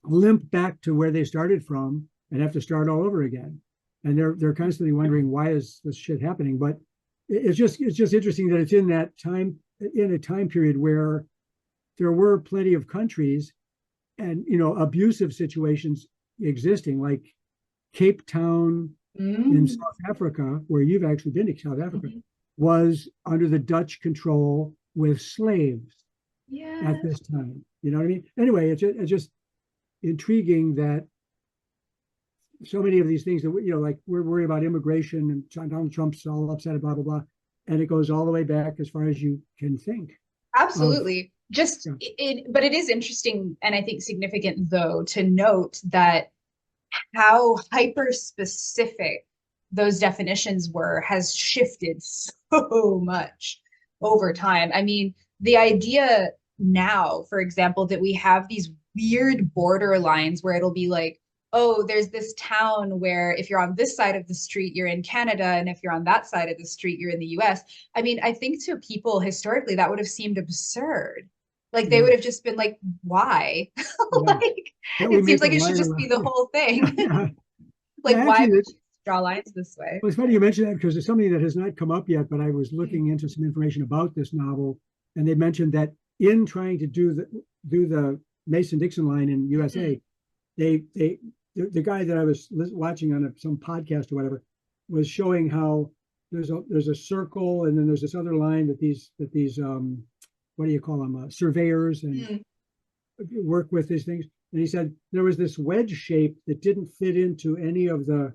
limp back to where they started from, and have to start all over again. And they're constantly wondering why is this shit happening. But it's just interesting that it's in a time period where there were plenty of countries and abusive situations existing, like Cape Town in Mm. South Africa, where you've actually been to South Africa, Mhm. was under the Dutch control with slaves at Yes. this time. You know what I mean? Anyway, it's just intriguing that so many of these things that like we're worried about immigration and Donald Trump's all upset at blah blah blah, and it goes all the way back as far as you can think of. Absolutely. Just Yeah, but it is interesting and I think significant though to note that how hyper specific those definitions were has shifted so much over time. I mean, the idea now, for example, that we have these weird border lines where it'll be like, oh, there's this town where if you're on this side of the street, you're in Canada, and if you're on that side of the street, you're in the US. I mean, I think to people historically, that would have seemed absurd. Like they yeah, would have just been like, why? yeah. Like That we it seems make a like it should line just be around. the Yeah, whole yeah, thing. yeah. Like, Yeah, why actually, would you draw lines this way? well, it's funny you mentioned that because it's something that has not come up yet, but I was Mm. looking into some information about this novel, and they mentioned that in trying to do the Mason Dixon line in Mhm. USA, the guy that I was watching on some podcast or whatever was showing how there's a circle and then there's this other line that these what do you call them, surveyors and Mm. work with these things. And he said there was this wedge shape that didn't fit into any of the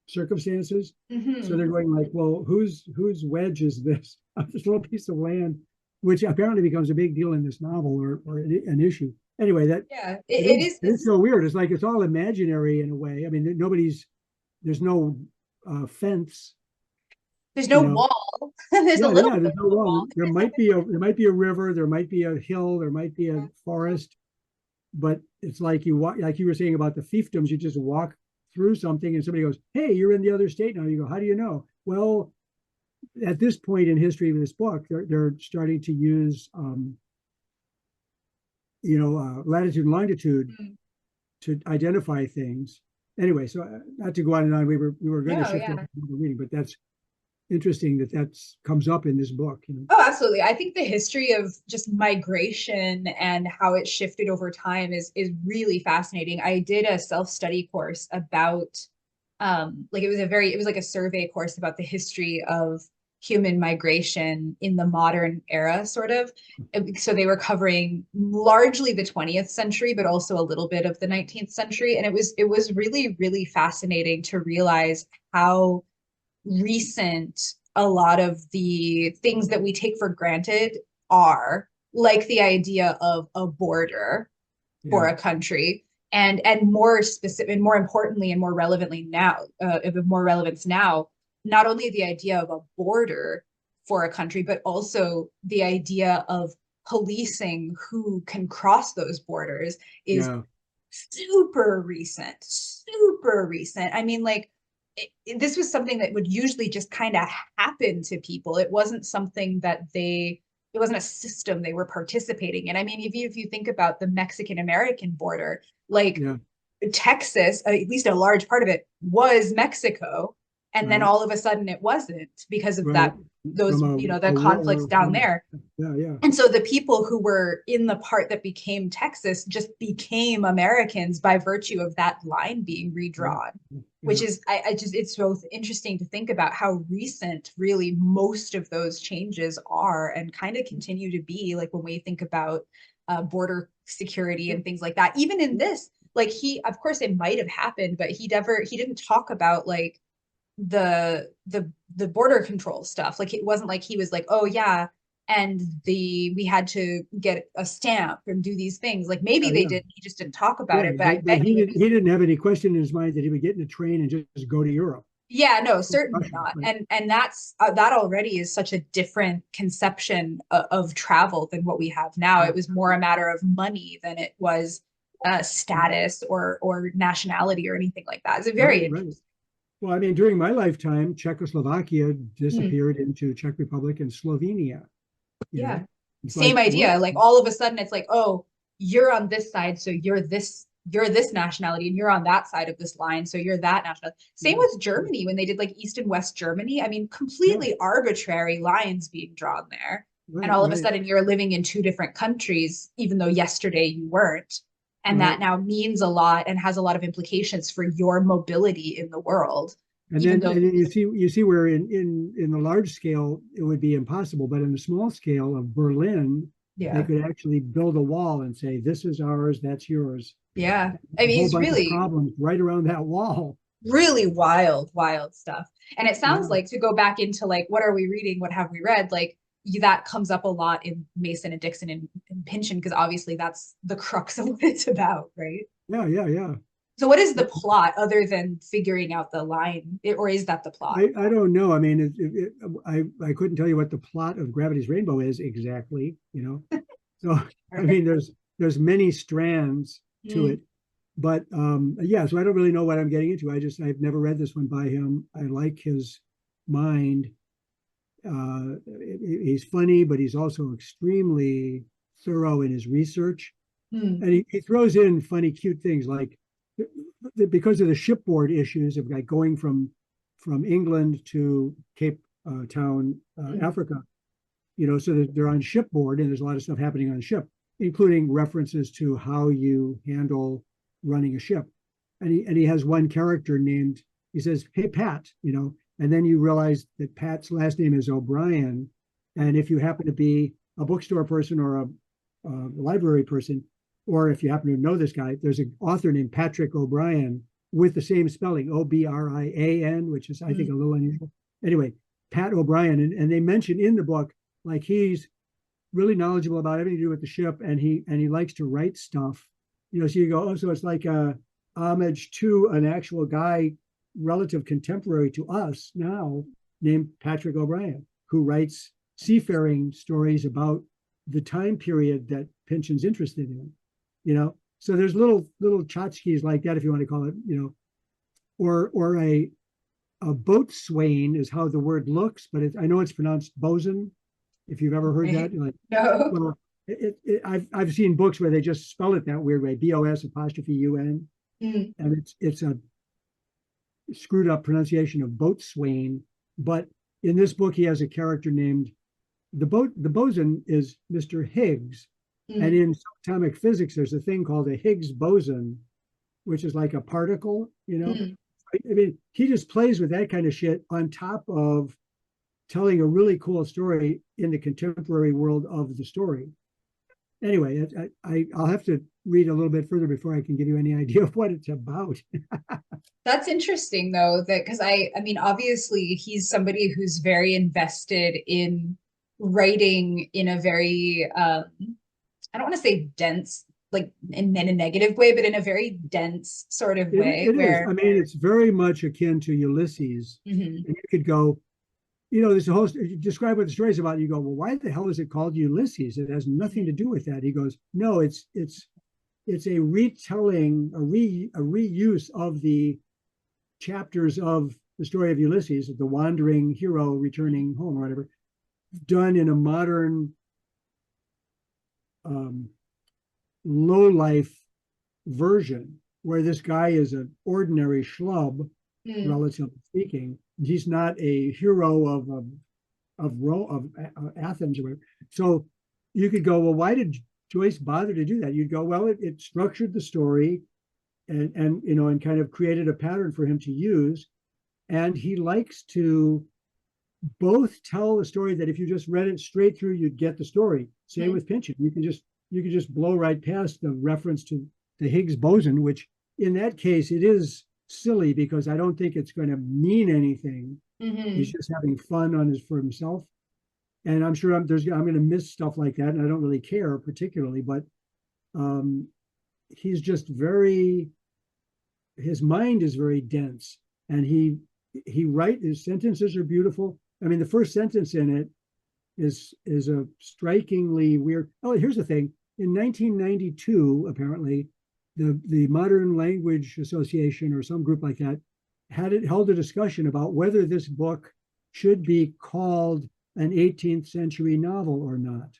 circumstances. So Mhm. they're going like, well, whose wedge is this? This little piece of land, which apparently becomes a big deal in this novel or an issue. Anyway, that Yeah, it it is is. it is so weird. It's like it's all imaginary in a way. I mean, there's no fence, There's no you know. wall. There's a Yeah, little yeah. bit There's of no a wall. wall. There might be a river. There might be a hill. There might be a forest. But it's like you walk, like you were saying about the fiefdoms. You just walk through something, and somebody goes, "Hey, you're in the other state now." You go, "How do you know?" Well, at this point in history of this book, they're starting to use latitude and longitude Mm. to identify things. Anyway, so not to go on and on, we were going to No, shift over yeah. to the reading, but that's interesting that comes up in this book. Oh, absolutely. I think the history of just migration and how it shifted over time is really fascinating. I did a self-study course about like it was like a survey course about the history of human migration in the modern era, sort of. So they were covering largely the 20th century, but also a little bit of the 19th century. And it was really, really fascinating to realize how recent a lot of the things that we take for granted are, like the idea of a border for Yeah, a country, and more specific and more importantly and more relevantly now, of more relevance now, not only the idea of a border for a country but also the idea of policing who can cross those borders is yeah, super recent. I mean, like, this was something that would usually just kind of happen to people. It wasn't something that it wasn't a system they were participating in. I mean, if you think about the Mexican American border, like yeah. Texas, at least a large part of it was Mexico, and then Right, all of a sudden it wasn't because of right. that, those, From the a conflicts war. down Yeah, there. yeah, yeah, And so the people who were in the part that became Texas just became Americans by virtue of that line being yeah, redrawn, which yeah. is, I just, it's both interesting to think about how recent really most of those changes are and kind of continue to be, like when we think about border security Yeah. and things like that. Even in this, like, of course it might have happened, but he didn't talk about like the border control stuff. Like it wasn't like he was like, oh yeah, and we had to get a stamp and do these things. Like maybe Yeah, they yeah. did, he just didn't talk about Yeah, it, but I but bet you it was. he didn't have any question in his mind that he would get in a train and just go to Europe. Yeah, no, certainly Russia, not. right? And that's that already is such a different conception of travel than what we have now. Yeah, It was more a matter of money than it was status or nationality or anything like that. It's right, very right. interesting. Well, I mean, during my lifetime, Czechoslovakia Hmm. disappeared into Czech Republic and Slovenia, you Yeah. know. It's Same like, what? idea. Like all of a sudden it's like, oh, you're on this side, so you're this nationality, and you're on that side of this line, so you're that nationality. Same Yeah, with yeah, Germany when they did like East and West Germany. I mean, yeah, completely arbitrary lines being drawn there. And right, all of a right. sudden you're living in two different countries, even though yesterday you weren't. And that Right. now means a lot and has a lot of implications for your mobility in the world, even though, And then you see where in the large scale it would be impossible, but in the small scale of Berlin, they yeah, could actually build a wall and say, "This is ours, that's yours." yeah. I A mean, whole it's bunch of really problems right around that wall. really wild, wild stuff. And it sounds Yeah. like to go back into like, what are we reading? What have we read? Like that comes up a lot in Mason and Dixon and Pynchon, because obviously that's the crux of what it's about, right? Yeah, yeah, yeah. So what is the plot other than figuring out the line, or is that the plot? I don't know. I mean, I couldn't tell you what the plot of Gravity's Rainbow is exactly, you know. So I mean, there's many strands to Mm, it, but yeah. So I don't really know what I'm getting into. I've never read this one by him. I like his mind. He's funny, but he's also extremely thorough in his research, mm, and he throws in funny, cute things like because of the shipboard issues of like going from England to Cape Town, mm, Africa. You know, so that they're on shipboard, and there's a lot of stuff happening on ship, including references to how you handle running a ship. And he has one character named. He says, "Hey Pat," you know, and then you realize that Pat's last name is O'Brien, and if you happen to be a bookstore person or a library person, or if you happen to know this guy, there's an author named Patrick O'Brien with the same spelling, Obrian, which is, I think, mm. a little unusual. Anyway, Pat O'Brien, and they mention in the book, like he's really knowledgeable about everything to do with the ship, and he likes to write stuff. You know, so you go, oh, so it's like a homage to an actual guy, relative contemporary to us now, named Patrick O'Brien, who writes seafaring stories about the time period that Pynchon's interested in. You know, so there's little tchotchkes like that, if you want to call it, you know, or a boatswain is how the word looks, but I know it's pronounced bosun. If you've ever heard Right. that, like, No. well, I've seen books where they just spell it that weird way, BOS apostrophe UN, Mm, and it's a screwed up pronunciation of boatswain. But in this book, he has a character named the bosun is Mr. Higgs, and mm, in atomic physics, there's a thing called a Higgs boson, which is like a particle, you know. mm. I mean, he just plays with that kind of shit on top of telling a really cool story in the contemporary world of the story. Anyway, I'll have to read a little bit further before I can give you any idea of what it's about. That's interesting though, that because I mean, obviously he's somebody who's very invested in writing in a very I don't want to say dense, like in a negative way, but in a very dense sort of way It is. I where mean, it's very much akin to Ulysses. mhm, And you could go, you know, there's a host, you describe what the story is about. You go, well, why the hell is it called Ulysses? It has nothing mhm, to do with that. He goes, no, it's a retelling, a reuse of the chapters of the story of Ulysses, the wandering hero returning home or whatever, done in a modern, um, low life version where this guy is an ordinary schlub, mm, relatively speaking. He's not a hero of Athens or whatever. So you could go, well, why did Joyce bother to do that? You'd go, well, it structured the story and you know and kind of created a pattern for him to use. And he likes to both tell a story that if you just read it straight through, you'd get the story. Same mm, with Pynchon. You can just blow right past the reference to the Higgs boson, which in that case it is silly because I don't think it's going to mean anything. He's Hmm. just having fun on his for himself. And I'm sure I'm going to miss stuff like that, and I don't really care particularly. But um, he's just very his mind is very dense, and he write his sentences are beautiful. I mean, the first sentence in it is a strikingly weird. Oh, here's the thing. In 1992, apparently, the Modern Language Association or some group like that held a discussion about whether this book should be called an 18th century novel or not.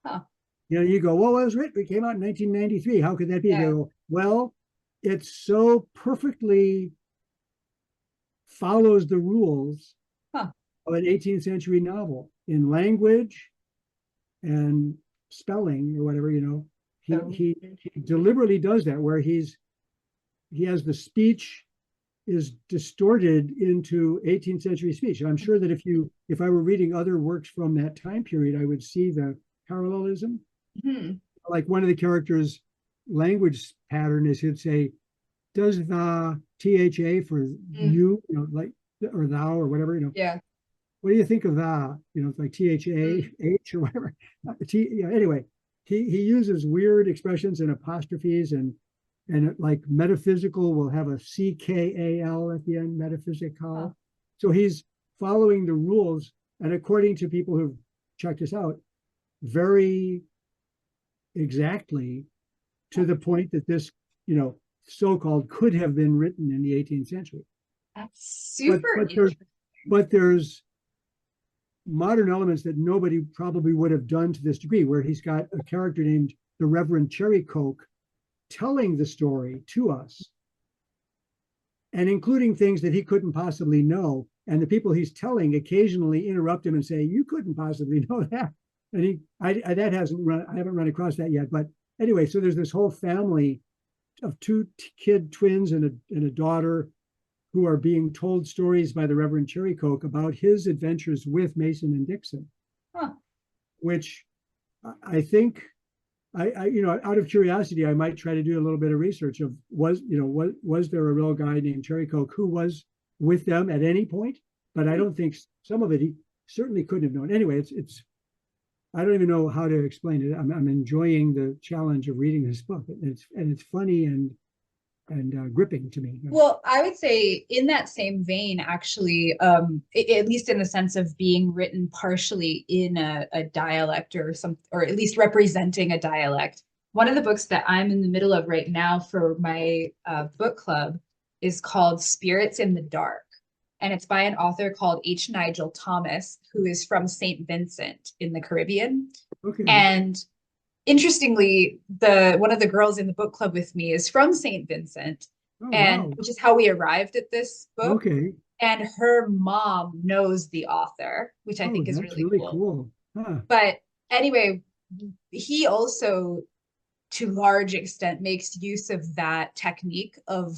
Huh. You know, you go, well, it was written, it came out in 1993. How could that be? They Yeah. go, well, it so perfectly follows the rules Huh. of an 18th century novel in language and spelling or whatever, you know. He So he he deliberately does that where he has the speech is distorted into 18th century speech. And I'm sure that if I were reading other works from that time period, I would see the parallelism. hmm. Like one of the characters' language pattern is he'd say, does the THA for Mm. you, you know, like or thou or whatever, you know, Yeah. what do you think of that? You know, it's like Mm. THAH or whatever. Anyway, he uses weird expressions and apostrophes and like metaphysical will have a CKAL at the end, Huh. metaphysical. So he's following the rules, and according to people who've checked this out, very exactly to Huh. the point that this, you know, so-called could have been written in the 18th century. That's But super but there's interesting. but there's modern elements that nobody probably would have done to this degree, where he's got a character named the Reverend Cherry Coke telling the story to us and including things that he couldn't possibly know. And the people he's telling occasionally interrupt him and say, "You couldn't possibly know that." And that hasn't run. I haven't run across that yet. But anyway, so there's this whole family of two twins and a daughter who are being told stories by the Reverend Cherry Coke about his adventures with Mason and Dixon, Huh. which I think you know, out of curiosity, I might try to do a little bit of research of was there a real guy named Cherry Coke who was with them at any point? But I Hmm. don't think some of it he certainly couldn't have known. Anyway, it's I don't even know how to explain it. I'm enjoying the challenge of reading this book. It's funny and gripping to me. Well, I would say in that same vein, actually, at least in the sense of being written partially in a dialect or some, or at least representing a dialect. One of the books that I'm in the middle of right now for my book club is called Spirits in the Dark. And it's by an author called H. Nigel Thomas, who is from St. Vincent in the Caribbean. Okay. And interestingly, the one of the girls in the book club with me is from St. Vincent, Oh and wow. which is how we arrived at this book. Okay. And her mom knows the author, which I Oh, think is that's really really cool. cool. Huh. But anyway, he also, to large extent, makes use of that technique of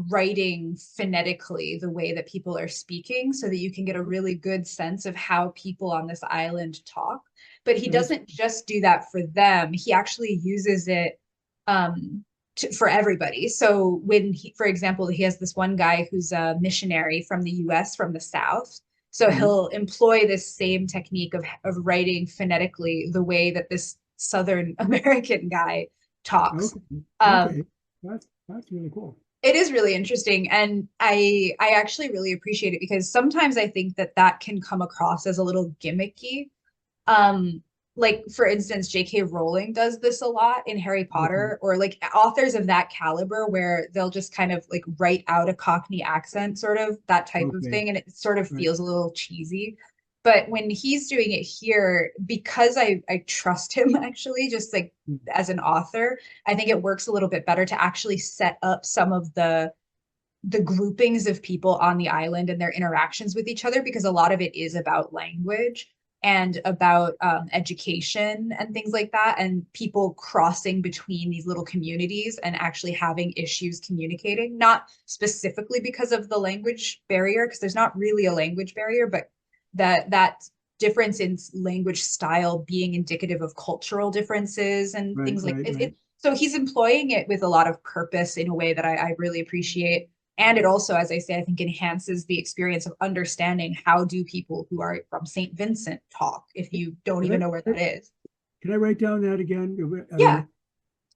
writing phonetically the way that people are speaking so that you can get a really good sense of how people on this island talk. But he That's doesn't just do that for them, he actually uses it for everybody. So when he, for example, he has this one guy who's a missionary from the US, from the South. So mhm. he'll employ this same technique of writing phonetically the way that this Southern American guy talks. Okay. Um, Okay. That's really cool. it is really interesting, and I actually really appreciate it because sometimes I think that that can come across as a little gimmicky. um like for instance, J.K. Rowling does this a lot in Harry Okay. Potter, or like authors of that caliber where they'll just kind of like write out a Cockney accent, sort of that type of Okay. thing, and it sort of Right. feels a little cheesy. But when he's doing it here, because I trust him actually, just like Mm. as an author, I think it works a little bit better to actually set up some of the groupings of people on the island and their interactions with each other, because a lot of it is about language and about education and things like that, and people crossing between these little communities and actually having issues communicating, not specifically because of the language barrier, because there's not really a language barrier, but that difference in language style being indicative of cultural differences and Right. things like Right. it, Right. So he's employing it with a lot of purpose in a way that I really appreciate. And it also, as I say, I think enhances the experience of understanding how do people who are from St. Vincent talk if you don't Can even I, know where that is. can I write down that again? I Yeah, mean,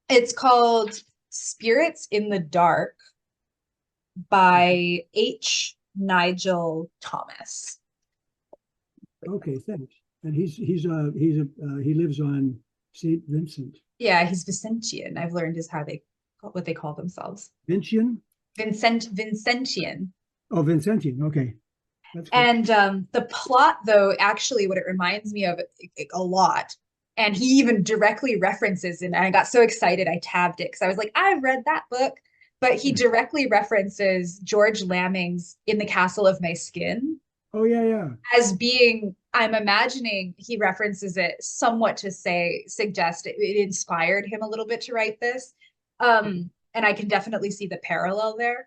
it's called Spirits in the Dark by H. Nigel Thomas. okay, thanks. And he lives on St. Vincent. Yeah, he's Vicentian. I've learned is how they what they call themselves. Vincian? Vincentian. Oh, Vincentian. Okay, that's good. And the plot, though, actually, what it reminds me of a lot, and he even directly references, and I got so excited I tabbed it because I was like, I've read that book, but he directly references George Lamming's In the Castle of My Skin Oh yeah, yeah. as being, I'm imagining he references it somewhat to say, suggest it inspired him a little bit to write this. And I can definitely see the parallel there.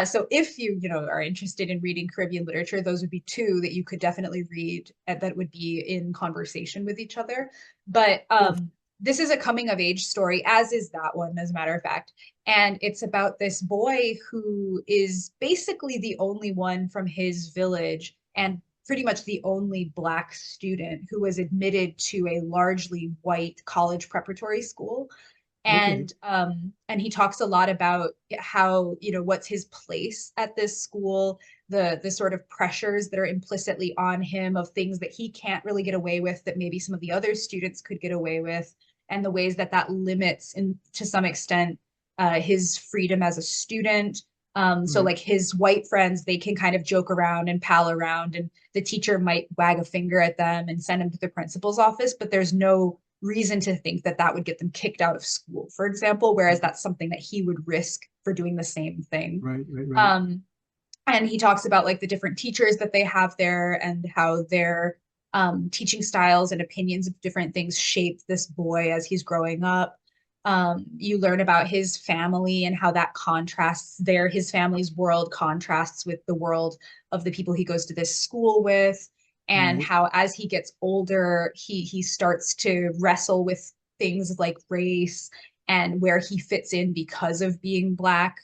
So if you are interested in reading Caribbean literature, those would be two that you could definitely read that would be in conversation with each other. But Yes. this is a coming of age story, as is that one, as a matter of fact. And it's about this boy who is basically the only one from his village and pretty much the only Black student who was admitted to a largely white college preparatory school. Okay. And he talks a lot about how, what's his place at this school, the sort of pressures that are implicitly on him of things that he can't really get away with that maybe some of the other students could get away with, and the ways that that limits in to some extent his freedom as a student. So Right. like his white friends, they can kind of joke around and pal around, and the teacher might wag a finger at them and send them to the principal's office, but there's no reason to think that that would get them kicked out of school, for example, whereas that's something that he would risk for doing the same thing. Right. Right. Right. Um, and he talks about like the different teachers that they have there and how their teaching styles and opinions of different things shape this boy as he's growing up. You learn about his family and how that contrasts there. His family's world contrasts with the world of the people he goes to this school with, and Right. how as he gets older, he starts to wrestle with things like race and where he fits in because of being Black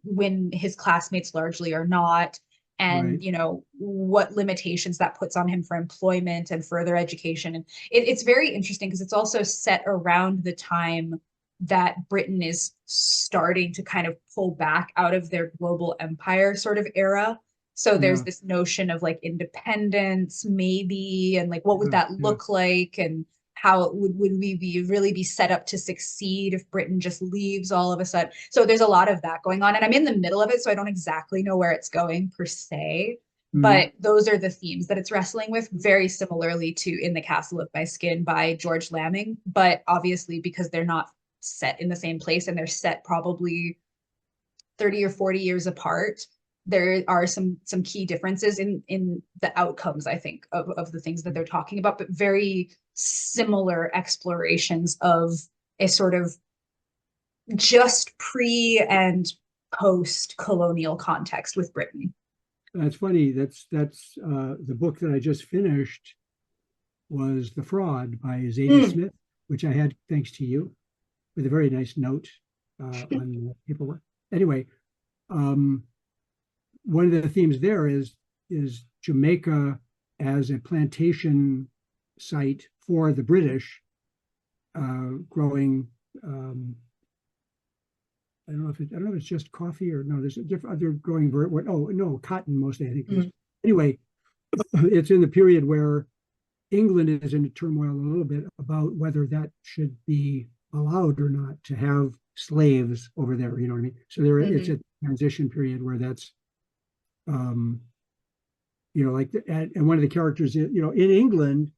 when his classmates largely are not, and Right. what limitations that puts on him for employment and further education. And it's very interesting because it's also set around the time that Britain is starting to kind of pull back out of their global empire sort of era. So there's Yeah. this notion of like independence maybe, and like what would Yeah. that Yeah. look like, and how would we really be set up to succeed if Britain just leaves all of a sudden? So there's a lot of that going on, and I'm in the middle of it, so I don't exactly know where it's going per se. Mhm. But those are the themes that it's wrestling with, very similarly to In the Castle of My Skin by George Lamming. But obviously, because they're not set in the same place and they're set probably 30 or 40 years apart, there are some key differences in the outcomes, I think, of the things that they're talking about, but very similar explorations of a sort of just pre and post colonial context with Britain. That's funny. That's the book that I just finished was The Fraud by Zadie Mm, Smith, which I had thanks to you with a very nice note on the paperwork. Anyway, um, one of the themes there is Jamaica as a plantation site for the British, growing. I don't know if it's just coffee or no. There's a different other growing. Oh no, cotton mostly I think it is. mm, Anyway, it's in the period where England is in turmoil a little bit about whether that should be allowed or not to have slaves over there. You know what I mean? So it's mm-hmm, a transition period where that's um, like and one of the characters, in England,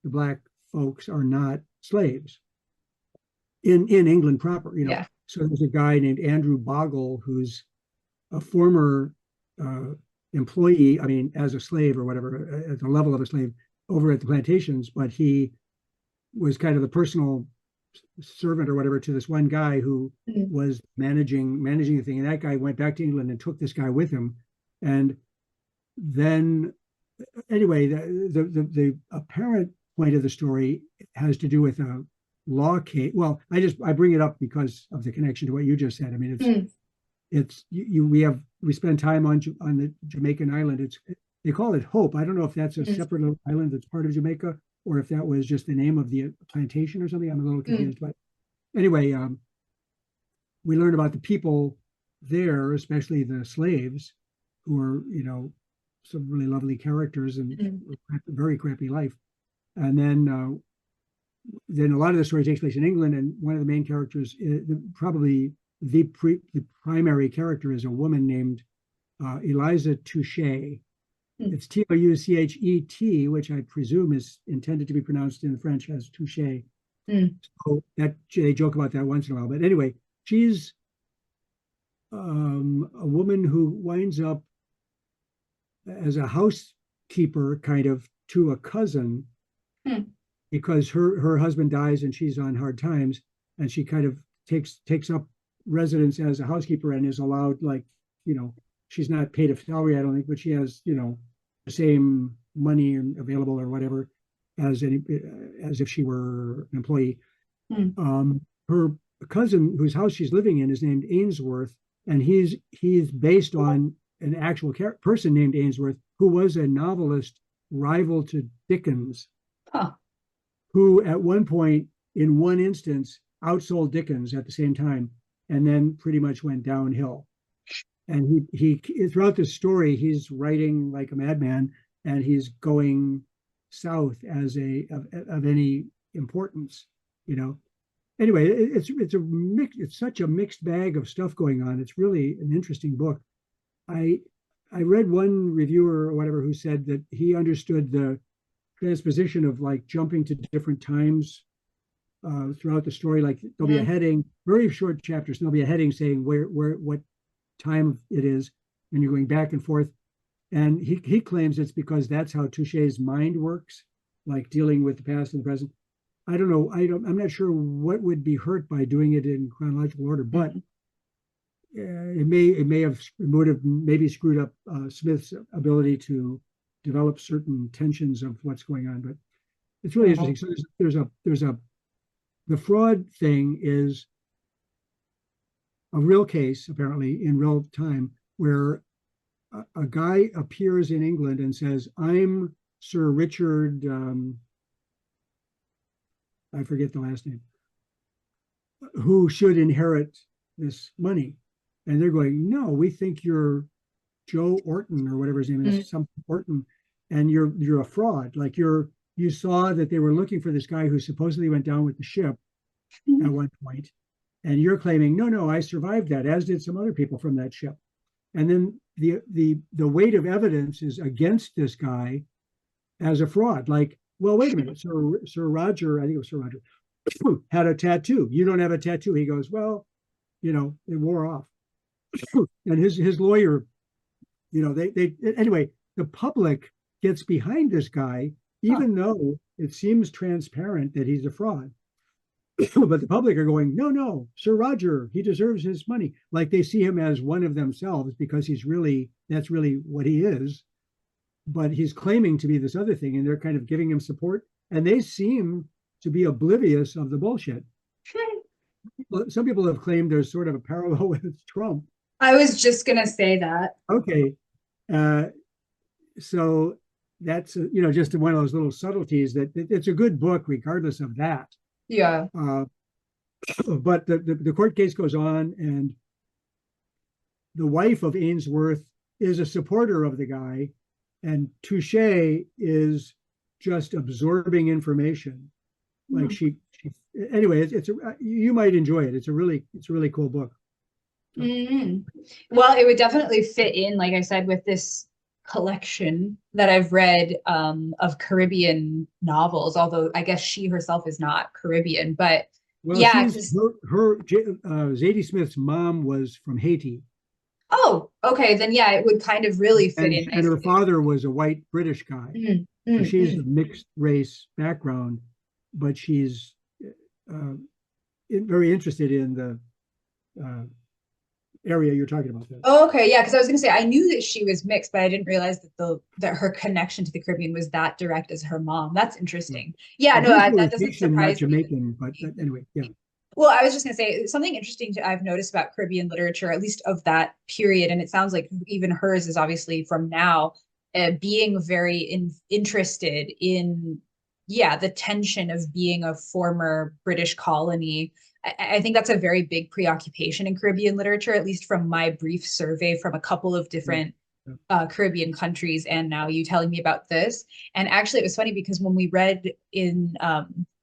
the black folks are not slaves in England proper. yeah. So there's a guy named Andrew Bogle who's a former uh, employee, I mean, as a slave or whatever, at the level of a slave over at the plantations, but he was kind of the personal servant or whatever to this one guy who Mm-hmm. was managing the thing. And that guy went back to England and took this guy with him. And then anyway, the apparent point of the story has to do with law case. Well, I bring it up because of the connection to what you just said. I mean, Mm, we spend time on the Jamaican island. They call it Hope. I don't know if that's a mm, separate little island that's part of Jamaica, or if that was just the name of the plantation or something. I'm a little mm, confused, but anyway, we learn about the people there, especially the slaves, who are, some really lovely characters and mm. very crappy life. And then a lot of the story takes place in England, and one of the main characters, probably the primary character, is a woman named Eliza Touchet. Mm. It's Touchet, which I presume is intended to be pronounced in French as touche. Mm. So that they joke about that once in a while. But anyway, she's a woman who winds up as a housekeeper, kind of, to a cousin, Mm. because her husband dies and she's on hard times, and she kind of takes up residence as a housekeeper and is allowed, like, she's not paid a salary, I don't think, but she has, the same money available or whatever as if she were an employee. Mm. Her cousin, whose house she's living in, is named Ainsworth, and he's based on an actual person named Ainsworth, who was a novelist rival to Dickens, Huh. who at one point, in one instance, outsold Dickens at the same time, and then pretty much went downhill. And he throughout the story, he's writing like a madman, and he's going south as of any importance, you know. Anyway, it's such a mixed bag of stuff going on. It's really an interesting book. I read one reviewer or whatever who said that he understood the transposition of, like, jumping to different times throughout the story. Like, there'll be a Mm. heading, very short chapters, and there'll be a heading saying what time it is, and you're going back and forth. And he claims it's because that's how Touchet's mind works, like dealing with the past and the present. I don't know. I'm not sure what would be hurt by doing it in chronological order, but Mm. it would have maybe screwed up Smith's ability to develop certain tensions of what's going on. But it's really Oh. interesting. So there's a the fraud thing is a real case, apparently, in real time, where a guy appears in England and says, "I'm Sir Richard." I forget the last name. Who should inherit this money? And they're going, "No, we think you're Joe Orton or whatever his name Mm. is, some Orton, and you're a fraud. Like, you saw that they were looking for this guy who supposedly went down with the ship at one point, and you're claiming, no, I survived that, as did some other people from that ship." And then the weight of evidence is against this guy as a fraud. Like, well, wait a minute, Sir Roger, I think it was Sir Roger, had a tattoo. You don't have a tattoo. He goes, well, it wore off. And his lawyer, they anyway, the public gets behind this guy, Huh. even though it seems transparent that he's a fraud. But the public are going, no, Sir Roger, he deserves his money. Like, they see him as one of themselves because that's really what he is. But he's claiming to be this other thing, and they're kind of giving him support. And they seem to be oblivious of the bullshit. Some people have claimed there's sort of a parallel with Trump. I was just gonna say that. Okay. Uh, so that's, just one of those little subtleties that it's a good book, regardless of that. Yeah. But the court case goes on, and the wife of Ainsworth is a supporter of the guy, and Touchet is just absorbing information. Like, anyway, you might enjoy it. It's a really cool book. Mm. Well, it would definitely fit in, like I said, with this collection that I've read of Caribbean novels, although I guess she herself is not Caribbean, but Well, yeah, she's because her Zadie Smith's mom was from Haiti, oh, okay, then yeah, it would kind of really fit in and her nicely. father was a white British guy. Mm, So mm, she's a mm. mixed race background, but she's very interested in the uh, area you're talking about there. Oh, okay, yeah, because I was gonna say I knew that she was mixed, but I didn't realize that the that her connection to the Caribbean was that direct as her mom. That's interesting. Yeah, I no, think she was that doesn't Haitian, not surprise me that Jamaican, but she. anyway, yeah. Well, I was just gonna say something interesting I've noticed about Caribbean literature, at least of that period, and it sounds like even hers is obviously from now, being very interested in, yeah, the tension of being a former British colony. I think that's a very big preoccupation in Caribbean literature, at least from my brief survey from a couple of Yeah, different yeah. Caribbean countries, and now you telling me about this. And actually, it was funny because when we read in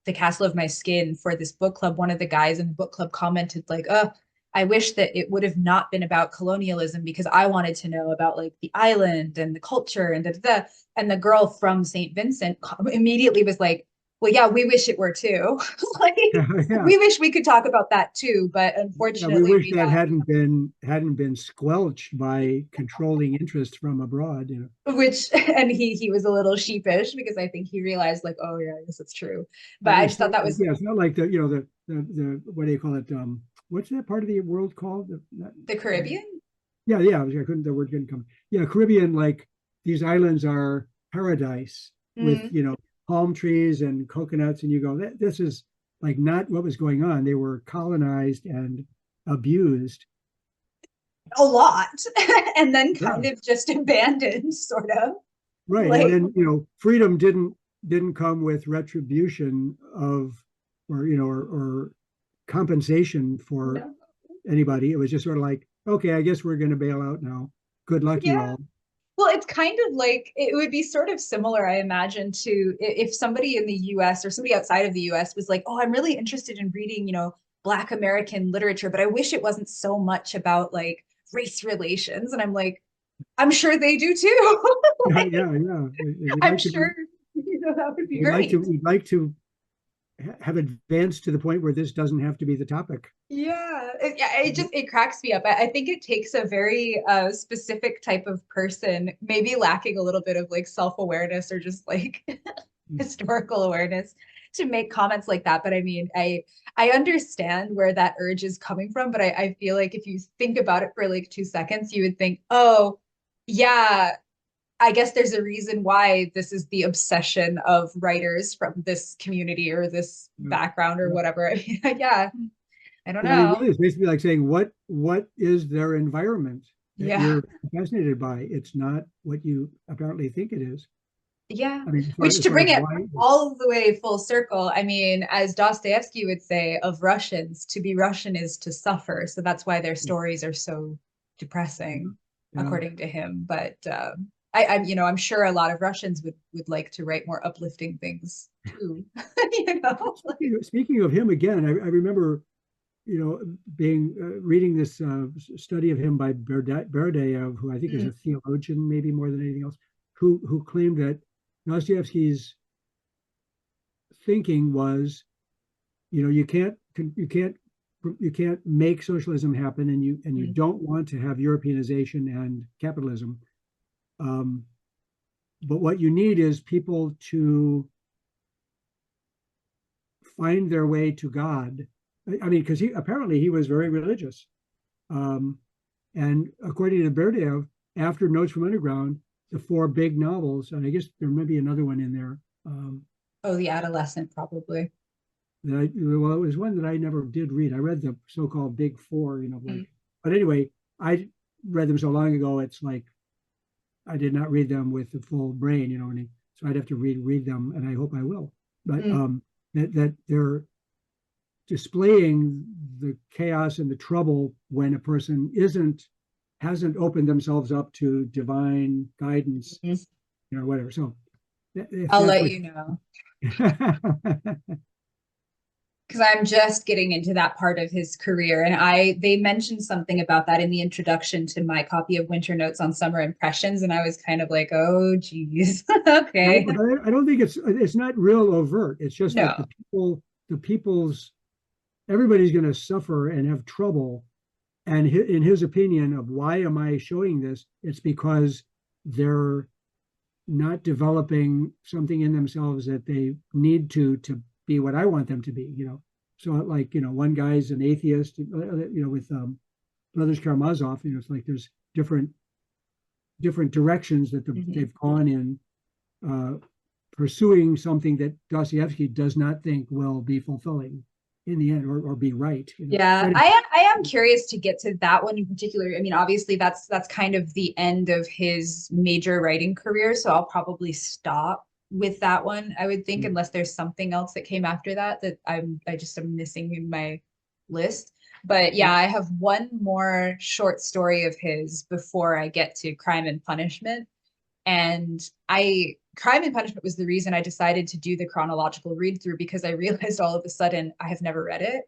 The Castle of My Skin for this book club, one of the guys in the book club commented, like, oh, I wish that it would have not been about colonialism because I wanted to know about like the island and the culture and da. And the girl from St. Vincent immediately was like, well, yeah, we wish it were too. Like, Yeah, yeah. we wish we could talk about that too, but Yeah, we unfortunately, wish we that have. hadn't been squelched by controlling interests from abroad, you know. Which and he was a little sheepish because I think he realized like, oh yeah, I guess it's true. But I just It's not thought that like, was yeah, it's not like the what do you call it? What's that part of the world called? the Caribbean. Yeah, yeah. I couldn't. The word couldn't come. Yeah, Caribbean. Like these islands are paradise with Mm, palm trees and coconuts, and you go, this is like not what was going on. They were colonized and abused. a lot. And then Yeah, kind of just abandoned, sort of. right. And Like, then freedom didn't come with retribution of or compensation for no. anybody. It was just sort of like, okay, I guess we're going to bail out now. Good luck, you Yeah. all. Well, it's kind of like it would be sort of similar, I imagine, to if somebody in the US or somebody outside of the US was like, oh, I'm really interested in reading, Black American literature, but I wish it wasn't so much about like race relations. And I'm like, I'm sure they do too. Yeah, Like, yeah, yeah. We'd I'm like to be, sure, that would be we'd like to, great. we'd like to have advanced to the point where this doesn't have to be the topic. Yeah, it just it cracks me up. I think it takes a very specific type of person, maybe lacking a little bit of like self-awareness or just like historical awareness to make comments like that. But I mean, I understand where that urge is coming from, but I feel like if you think about it for like 2 seconds, you would think, oh, yeah, I guess there's a reason why this is the obsession of writers from this community or this Yeah, background or yeah. whatever. I mean, yeah, I don't Yeah, I mean, know. really, it's basically like saying what is their environment that Yeah. you're fascinated by? It's not what you apparently think it is. Yeah. I mean, Which as to far bring as it why. all the way full circle, I mean, as Dostoevsky would say of Russians, to be Russian is to suffer. So that's why their stories are so depressing, Yeah. according to him. But I'm sure a lot of Russians would like to write more uplifting things too. you know, like, Speaking of him again, I remember being reading this study of him by Berdayev, who I think is mm, a theologian, maybe more than anything else, who claimed that Dostoevsky's thinking was, you can't make socialism happen, and you mm, don't want to have Europeanization and capitalism. Um, but what you need is people to find their way to God. I mean, because he was very religious. Um, and according to Berdayev, after Notes from Underground, the four big novels, and I guess there may be another one in there. oh, the adolescent probably. Well, it was one that I never did read. I read the so-called Big Four, Mm, but anyway, I read them so long ago. It's like I did not read them with the full brain, so I'd have to read them, and I hope I will. But mm, that they're displaying the chaos and the trouble when a person hasn't opened themselves up to divine guidance, mm. whatever. So if I'll that's let what you know. Because I'm just getting into that part of his career. And they mentioned something about that in the introduction to my copy of Winter Notes on Summer Impressions. And I was kind of like, oh, geez. No, Okay. but I don't think it's not real overt. It's just that No. the people's everybody's going to suffer and have trouble. And in his opinion of why am I showing this, it's because they're not developing something in themselves that they need to be what I want them to be. So like one guy's an atheist, with Brothers Karamazov, it's like there's different directions that they've gone in, pursuing something that Dostoevsky does not think will be fulfilling in the end, or be right. Yeah, But I am curious to get to that one in particular. I mean, obviously that's kind of the end of his major writing career, so I'll probably stop with that one, I would think, unless there's something else that came after that that I just am missing in my list. But yeah, I have one more short story of his before I get to Crime and Punishment. And Crime and Punishment was the reason I decided to do the chronological read through, because I realized all of a sudden I have never read it.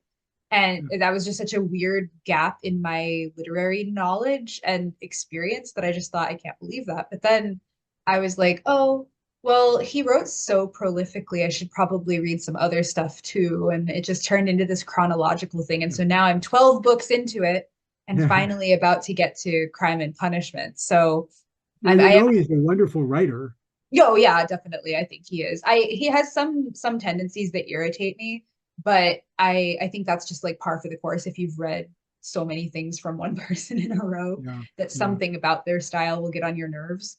And that was just such a weird gap in my literary knowledge and experience that I just thought, I can't believe that. But then I was like, oh, well, he wrote so prolifically, I should probably read some other stuff too. And it just turned into this chronological thing. And so now I'm 12 books into it and yeah, finally about to get to Crime and Punishment. So well, I am. he's a wonderful writer. Oh yeah, definitely. I think he is. He has some tendencies that irritate me, but I think that's just like par for the course if you've read so many things from one person in a row, Yeah, that yeah, something about their style will get on your nerves.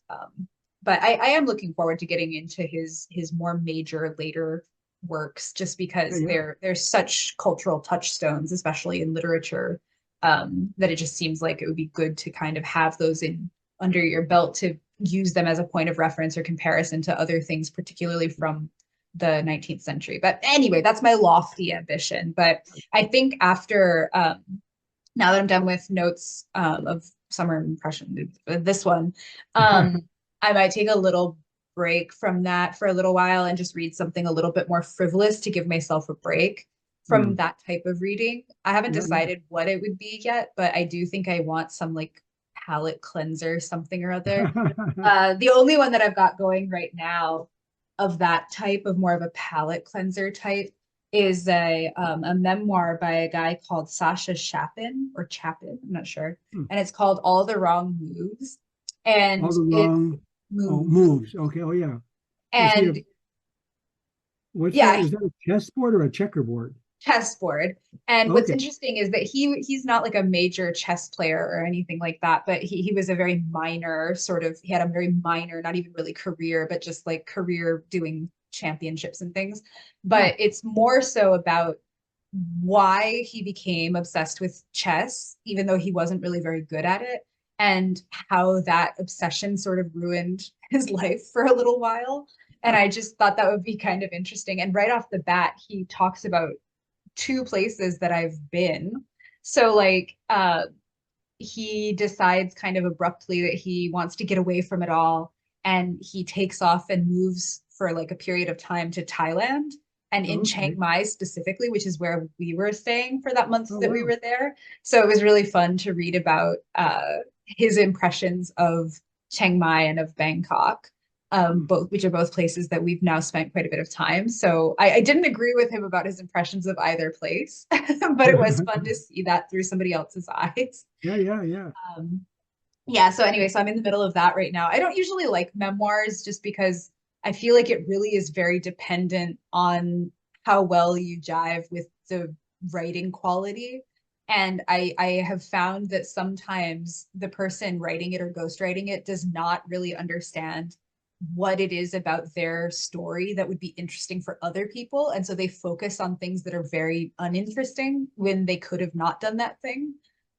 But I am looking forward to getting into his more major later works, just yeah, because yeah. they're such cultural touchstones, especially in literature, that it just seems like it would be good to kind of have those in under your belt to use them as a point of reference or comparison to other things, particularly from the 19th century. But anyway, that's my lofty ambition. But I think after, now that I'm done with notes of summer impression, this one, I might take a little break from that for a little while and just read something a little bit more frivolous to give myself a break from Mm. that type of reading. I haven't Yeah, decided what it would be yet, but I do think I want some like palate cleanser, something or other. yeah. The only one that I've got going right now of that type, of more of a palate cleanser type, is a memoir by a guy called Sasha Chapin, I'm not sure, and it's called All the Wrong Moves, and All the it's wrong moves, moves. Okay. Oh yeah. Is he a and what's that? yeah, Is that a chessboard or a checkerboard? chessboard. And what's Okay. interesting is that he's not like a major chess player or anything like that, but he was a very minor sort of, he had a very minor, not even really career, but just like career doing championships and things. Oh, But it's more so about why he became obsessed with chess, even though he wasn't really very good at it, and how that obsession sort of ruined his life for a little while. And I just thought that would be kind of interesting. And right off the bat, he talks about two places that I've been. So like he decides kind of abruptly that he wants to get away from it all, and he takes off and moves for like a period of time to Thailand and in Chiang okay. Mai specifically, which is where we were staying for that month Oh that we wow. were there. So it was really fun to read about his impressions of Chiang Mai and of Bangkok, Hmm. both which are both places that we've now spent quite a bit of time. So I didn't agree with him about his impressions of either place, but it was fun to see that through somebody else's eyes. Yeah, yeah, yeah, Um, yeah, so anyway, so I'm in the middle of that right now. I don't usually like memoirs just because I feel like it really is very dependent on how well you jive with the writing quality. And I have found that sometimes the person writing it or ghostwriting it does not really understand what it is about their story that would be interesting for other people. And so they focus on things that are very uninteresting when they could have not done that thing.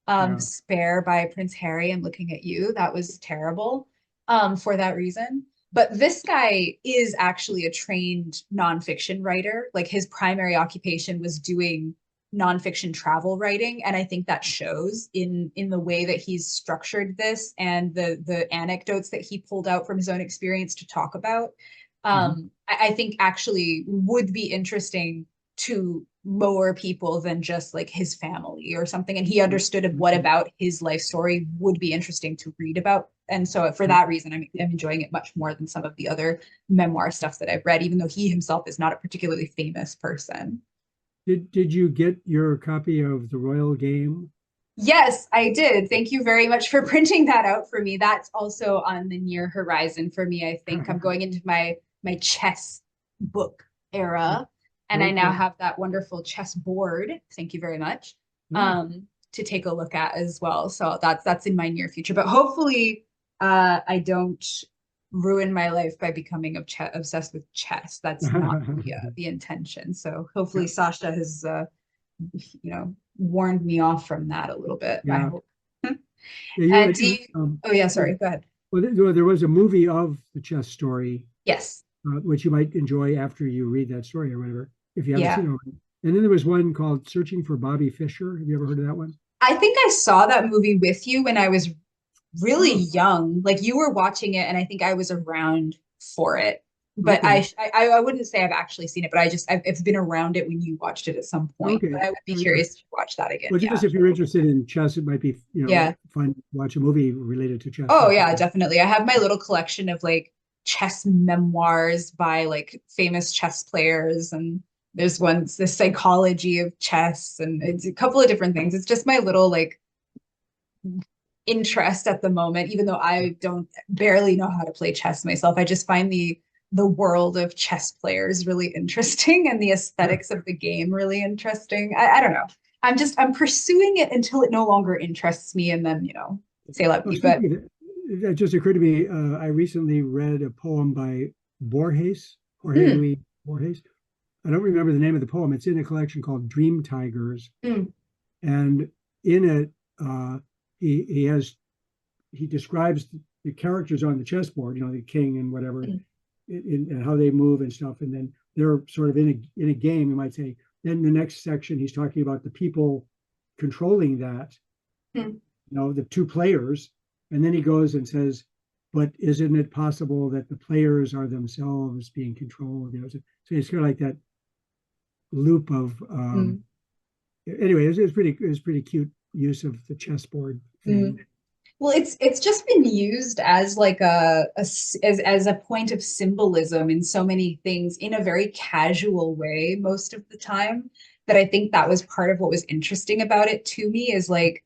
yeah, Spare by Prince Harry, I'm looking at you. That was terrible for that reason. But this guy is actually a trained nonfiction writer. Like his primary occupation was doing nonfiction travel writing, and I think that shows in the way that he's structured this and the anecdotes that he pulled out from his own experience to talk about. hmm, I think actually would be interesting to more people than just like his family or something. And he understood what about his life story would be interesting to read about. And so for yeah. that reason, I'm enjoying it much more than some of the other memoir stuff that I've read, even though he himself is not a particularly famous person. Did you get your copy of The Royal Game? Yes, I did. Thank you very much for printing that out for me. That's also on the near horizon for me. I think I'm going into my chess book era, and I Very now cool. have that wonderful chess board. Thank you very much. Yeah. Um, to take a look at as well. So that's in my near future. But hopefully, I don't ruin my life by becoming obsessed with chess. That's not the intention. So hopefully, Yeah, Sasha has warned me off from that a little bit. I yeah, hope. yeah. You And had, do you? Oh yeah, yeah. sorry. Go ahead. Well, there was a movie of the chess story, Yes. which you might enjoy after you read that story or whatever, if you haven't Yeah. seen it already. And then there was one called Searching for Bobby Fischer. Have you ever heard of that one? I think I saw that movie with you when I was really Oh, young. Like you were watching it, and I think I was around for it. But okay. I wouldn't say I've actually seen it, but I've been around it when you watched it at some point. Okay. But I would be Oh, yeah. curious to watch that again. Well, Yeah. just if you're interested in chess, it might be, Yeah. fun to watch a movie related to chess Oh like that. yeah, definitely. I have my little collection of like chess memoirs by like famous chess players, and there's one's the psychology of chess, and it's a couple of different things. It's just my little like interest at the moment, even though I don't barely know how to play chess myself. I just find the world of chess players really interesting and the Yeah. aesthetics of the game really interesting. I don't know. I'm pursuing it until it no longer interests me, and then say let Well, be. But speaking of that, it just occurred to me, I recently read a poem by Borges, Jorge mm, Luis Borges. I don't remember the name of the poem. It's in a collection called Dream Tigers. mm, And in it, he describes the characters on the chessboard, the king and whatever, mm, and how they move and stuff. And then they're sort of in a game, you might say. Then the next section, he's talking about the people controlling that, mm. the two players. And then he goes and says, but isn't it possible that the players are themselves being controlled? So it's kind of like that loop of Mm, anyway, it was pretty cute use of the chessboard mm. thing. Well, it's just been used as like as a point of symbolism in so many things in a very casual way most of the time, that I think that was part of what was interesting about it to me, is like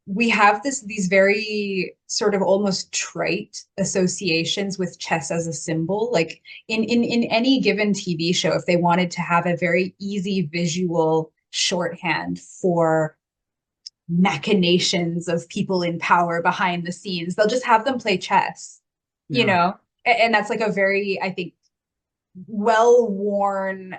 we have these very sort of almost trite associations with chess as a symbol. Like in any given TV show, if they wanted to have a very easy visual shorthand for machinations of people in power behind the scenes, they'll just have them play chess, you Yeah, know? And that's like a very, I think, well-worn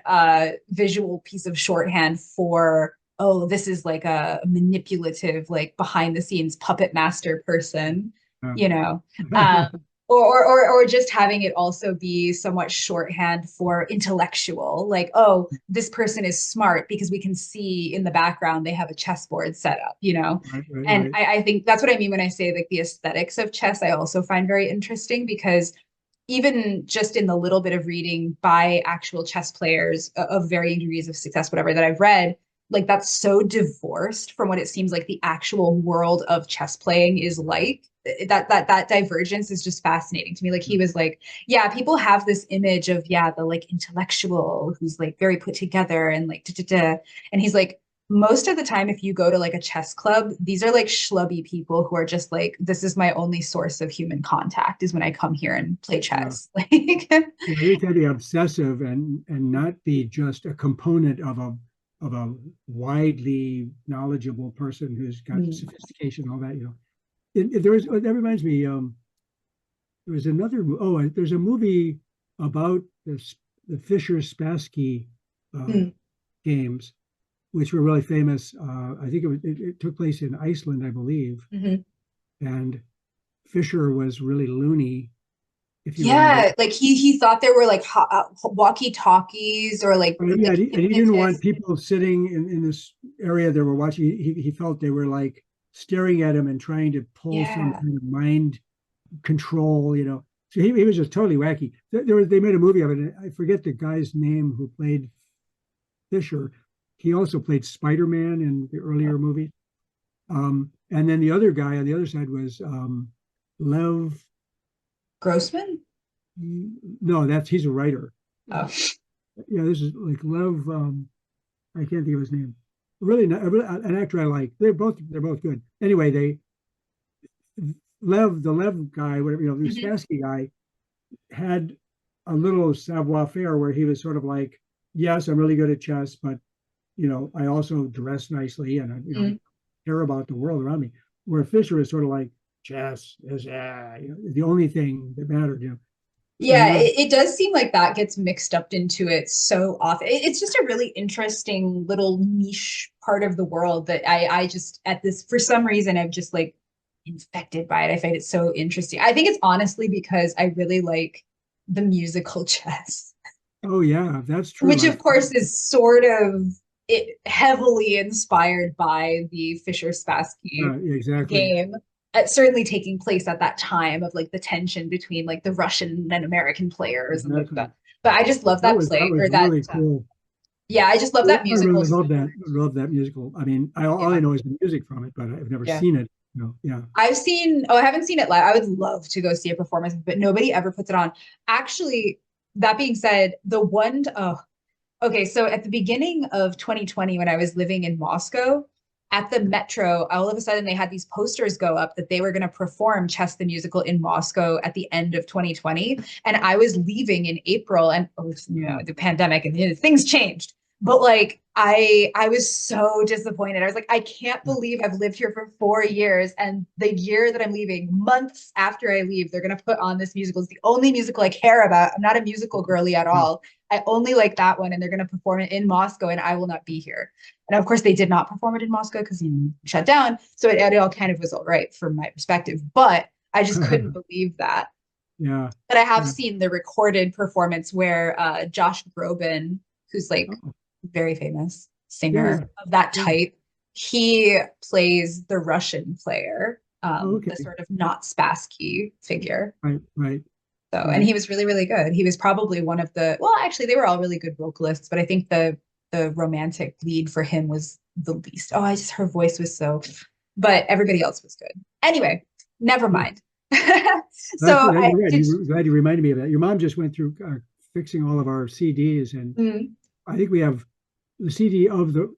visual piece of shorthand for, oh, this is like a manipulative, like behind the scenes puppet master person, yeah. you know. Um, or just having it also be somewhat shorthand for intellectual, like, oh, this person is smart because we can see in the background they have a chessboard set up, you know. Right, right, And right. I think that's what I mean when I say like the aesthetics of chess, I also find very interesting, because even just in the little bit of reading by actual chess players of varying degrees of success, whatever, that I've read, like that's so divorced from what it seems like the actual world of chess playing is like. That divergence is just fascinating to me. Like he was like, yeah, people have this image of, yeah, the like intellectual who's like very put together and like da, da, da. And he's like, most of the time, if you go to like a chess club, these are like schlubby people who are just like, this is my only source of human contact is when I come here and play Yeah. chess. Like, They can be obsessive and not be just a component of a widely knowledgeable person who's got mm, sophistication, all that. That reminds me. There was another. Oh, there's a movie about the Fisher Spassky uh, mm, games, which were really famous. I think it took place in Iceland, I believe, mhm. and Fisher was really loony, if you remember. Yeah, like he thought there were like walkie-talkies or Yeah, like and he didn't want hypnotists. people sitting in this area that were watching. He felt they were like staring at him and trying to pull some Yeah. kind of mind control. So he was just totally wacky. They made a movie of it. And I forget the guy's name who played Fisher. He also played Spider-Man in the earlier movie. And then the other guy on the other side was Lev. Grossman? No, he's a writer. Oh. Yeah, this is like Lev. I can't think of his name. Really, not, an actor I like. They're both good. Anyway, the Lev guy, whatever, the Mhm. Spassky guy, had a little savoir faire where he was sort of like, yes, I'm really good at chess, but I also dress nicely, and Mm. care about the world around me. Where Fisher is sort of like chess is the only thing that mattered. So Yeah, yeah, it does seem like that gets mixed up into it so often. It's just a really interesting little niche part of the world that I just at this for some reason I'm just like infected by it. I find it so interesting. I think it's honestly because I really like the musical chess, oh yeah, that's true. which of course is sort of it heavily inspired by the Fischer Spassky exactly. game. Certainly taking place at that time of like the tension between like the Russian and American players and like Exactly. that. But I just love that That play was or that. really cool. Yeah, I just love that I musical really so love that. much. Love that musical. I mean, all I Yeah, know is the music from it, but I've never yeah. seen it. Yeah. I've seen. Oh, I haven't seen it live. I would love to go see a performance, but nobody ever puts it on. Actually, that being said, the one. Oh, okay, so at the beginning of 2020, when I was living in Moscow, at the metro, all of a sudden they had these posters go up that they were going to perform Chess the Musical in Moscow at the end of 2020. And I was leaving in April, and the pandemic and things changed. But like I was so disappointed. I was like, I can't believe I've lived here for 4 years, and the year that I'm leaving, months after I leave, they're gonna put on this musical. It's the only musical I care about. I'm not a musical girly at Yeah. all. I only like that one, and they're going to perform it in Moscow, and I will not be here. And of course, they did not perform it in Moscow because shut down. So it all kind of was all right from my perspective, but I just couldn't believe that. Yeah. But I have Yeah. seen the recorded performance where Josh Groban, who's like Oh, very famous yeah. singer Yeah. of that Yeah. type, he plays the Russian player, Oh, the okay. sort of not Spassky figure. Right. Right. So, and Right. he was really, really good. He was probably one of the, well, actually, they were all really good vocalists, but I think the romantic lead for him was the least. Oh, her voice was so, but everybody else was good. Anyway, never Yeah. mind. That's So I you're right. did. Glad you reminded me of that. Your mom just went through fixing all of our CDs, and Mm, I think we have the CD of the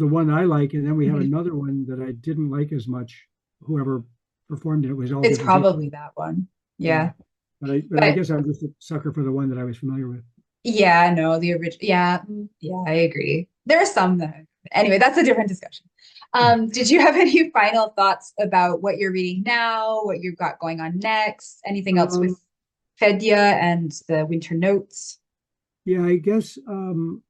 one I like, and then we have mhm. another one that I didn't like as much. Whoever performed it was all It's different people. probably that one. Yeah, Yeah. but I But guess I'm just a sucker for the one that I was familiar with. yeah, no, the original. Yeah, yeah, I agree. There are some that, anyway, that's a different discussion. Did you have any final thoughts about what you're reading now, what you've got going on next? Anything else Um, with Fedya and the winter notes? yeah, I guess um,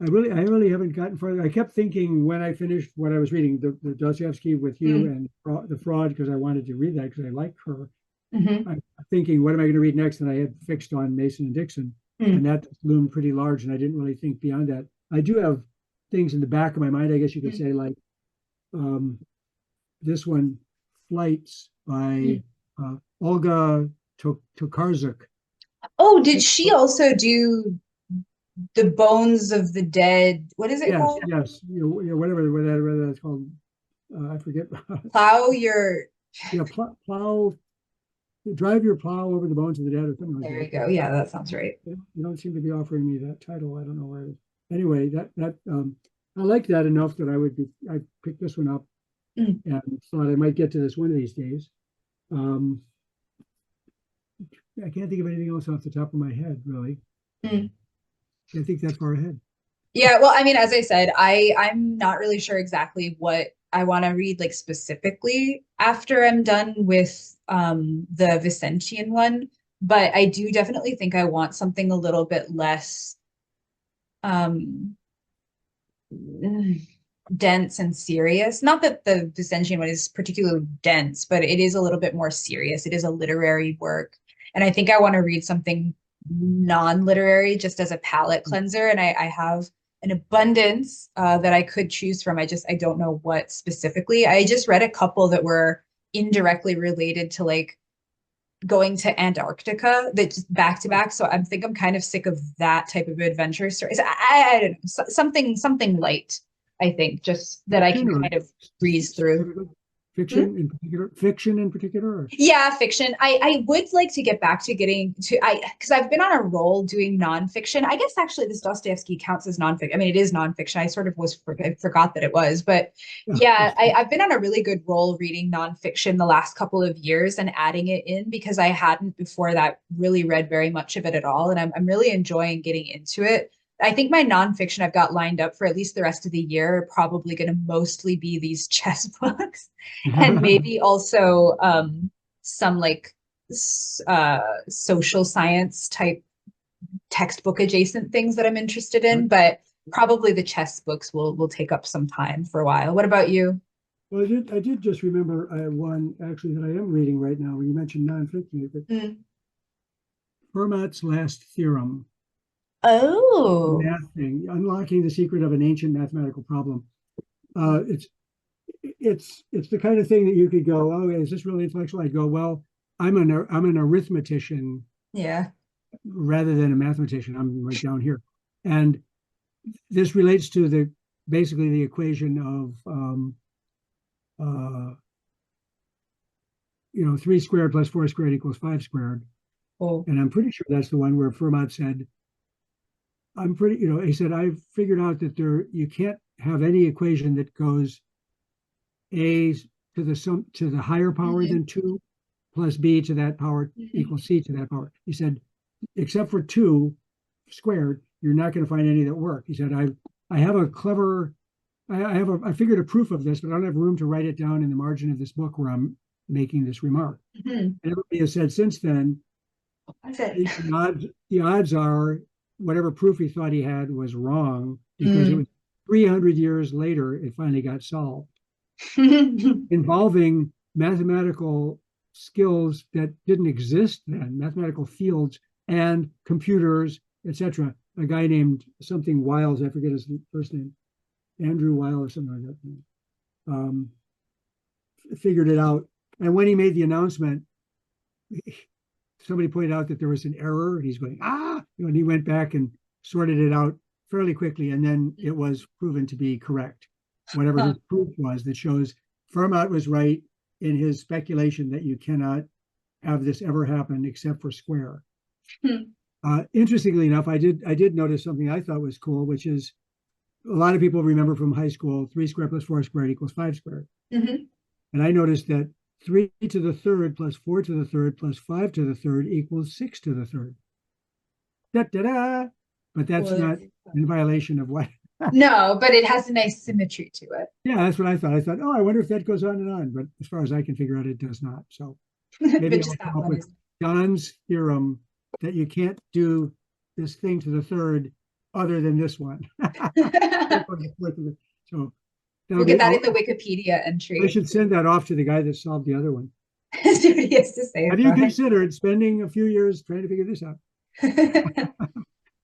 I really haven't gotten further. I kept thinking when I finished what I was reading, the Dostoevsky with you Mm, and the fraud, because I wanted to read that because I like her. hmm I'm thinking, what am I going to read next? And I had fixed on Mason and Dixon, mm, and that loomed pretty large, and I didn't really think beyond that. I do have things in the back of my mind, I guess you could mm, say, like um, this one, Flights by mm. Olga Tokarzuk. Oh, did she also do the Bones of the Dead? What is it Yes, called? yes, whatever that's called. I forget. Plow your. Yeah, plow, drive your plow over the bones of the dead, or something like There that. you go. Yeah, that sounds right. You don't seem to be offering me that title. I don't know where it is. Anyway, I like that enough that I picked this one up Mm, and thought I might get to this one of these days. Um, I can't think of anything else off the top of my head, really. mm. I think that far ahead. Yeah, well, I mean, as I said, I'm not really sure exactly what I want to read like specifically after I'm done with the Vicentian one, but I do definitely think I want something a little bit less um dense and serious. Not that the Vicentian one is particularly dense, but it is a little bit more serious. It is a literary work. And I think I want to read something non-literary just as a palate cleanser. And I have an abundance that I could choose from. I don't know what specifically. I just read a couple that were indirectly related to like going to Antarctica that just back to back. So I think I'm kind of sick of that type of adventure stories. I don't know, something light, I think, just that I Fiction can or kind of breeze through. specifically Hmm? fiction in particular. Or, Yeah, fiction. I would like to get back to getting to I because I've been on a roll doing nonfiction. I guess actually this Dostoevsky counts as nonfiction. I mean, it is nonfiction. I sort of I forgot that it was, but yeah, yeah, I've been on a really good roll reading nonfiction the last couple of years and adding it in because I hadn't before that really read very much of it at all, and I'm really enjoying getting into it. I think my nonfiction I've got lined up for at least the rest of the year are probably going to mostly be these chess books, and maybe also some like social science type textbook adjacent things that I'm interested in. But probably the chess books will take up some time for a while. What about you? Well, I did just remember one actually that I am reading right now. When you mentioned nonfiction, but Mm. Fermat's Last Theorem, Oh, math thing, unlocking the secret of an ancient mathematical problem. Uh, it's it's the kind of thing that you could go, oh, is this really intellectual? I'd go, well, I'm an arithmetician yeah. rather than a mathematician. I'm right down here, and this relates to the basically the equation of uh, 3 squared plus 4 squared equals 5 squared. Oh. And I'm pretty sure that's the one where Fermat said, he said, I've figured out that you can't have any equation that goes a to the higher power Mhm. than 2 plus b to that power Mhm. equals c to that power. He said, except for 2 squared, you're not going to find any that work. He said, I have a clever, I figured a proof of this, but I don't have room to write it down in the margin of this book where I'm making this remark. Mhm. And everybody has said since then, That's it. the odds are whatever proof he thought he had was wrong, because it Mm. was 300 years later it finally got solved, involving mathematical skills that didn't exist then, mathematical fields and computers, etc. A guy named something Wiles, I forget his first name, Andrew Wiles or something like that, figured it out. And when he made the announcement, somebody pointed out that there was an error, and he's going, and he went back and sorted it out fairly quickly, and then it was proven to be correct. Whatever Huh. his proof was that shows Fermat was right in his speculation that you cannot have this ever happen except for square. Hmm. Interestingly enough, I did notice something I thought was cool, which is a lot of people remember from high school 3 squared plus 4 squared equals 5 squared. Mhm. And I noticed that 3 to the third plus 4 to the third plus 5 to the third equals 6 to the third. Da, da, da. But that's Well, not in violation of what. no, but it has a nice symmetry to it. Yeah, that's what I thought. I thought, oh, I wonder if that goes on and on. But as far as I can figure out, it does not. So maybe But I'll just come that up one with is. John's theorem that you can't do this thing to the third other than this one. So that'll We'll get be, that in the Wikipedia I entry. should send that off to the guy that solved the other one. See what he has to say Have you about considered spending a few years trying to figure this out? it.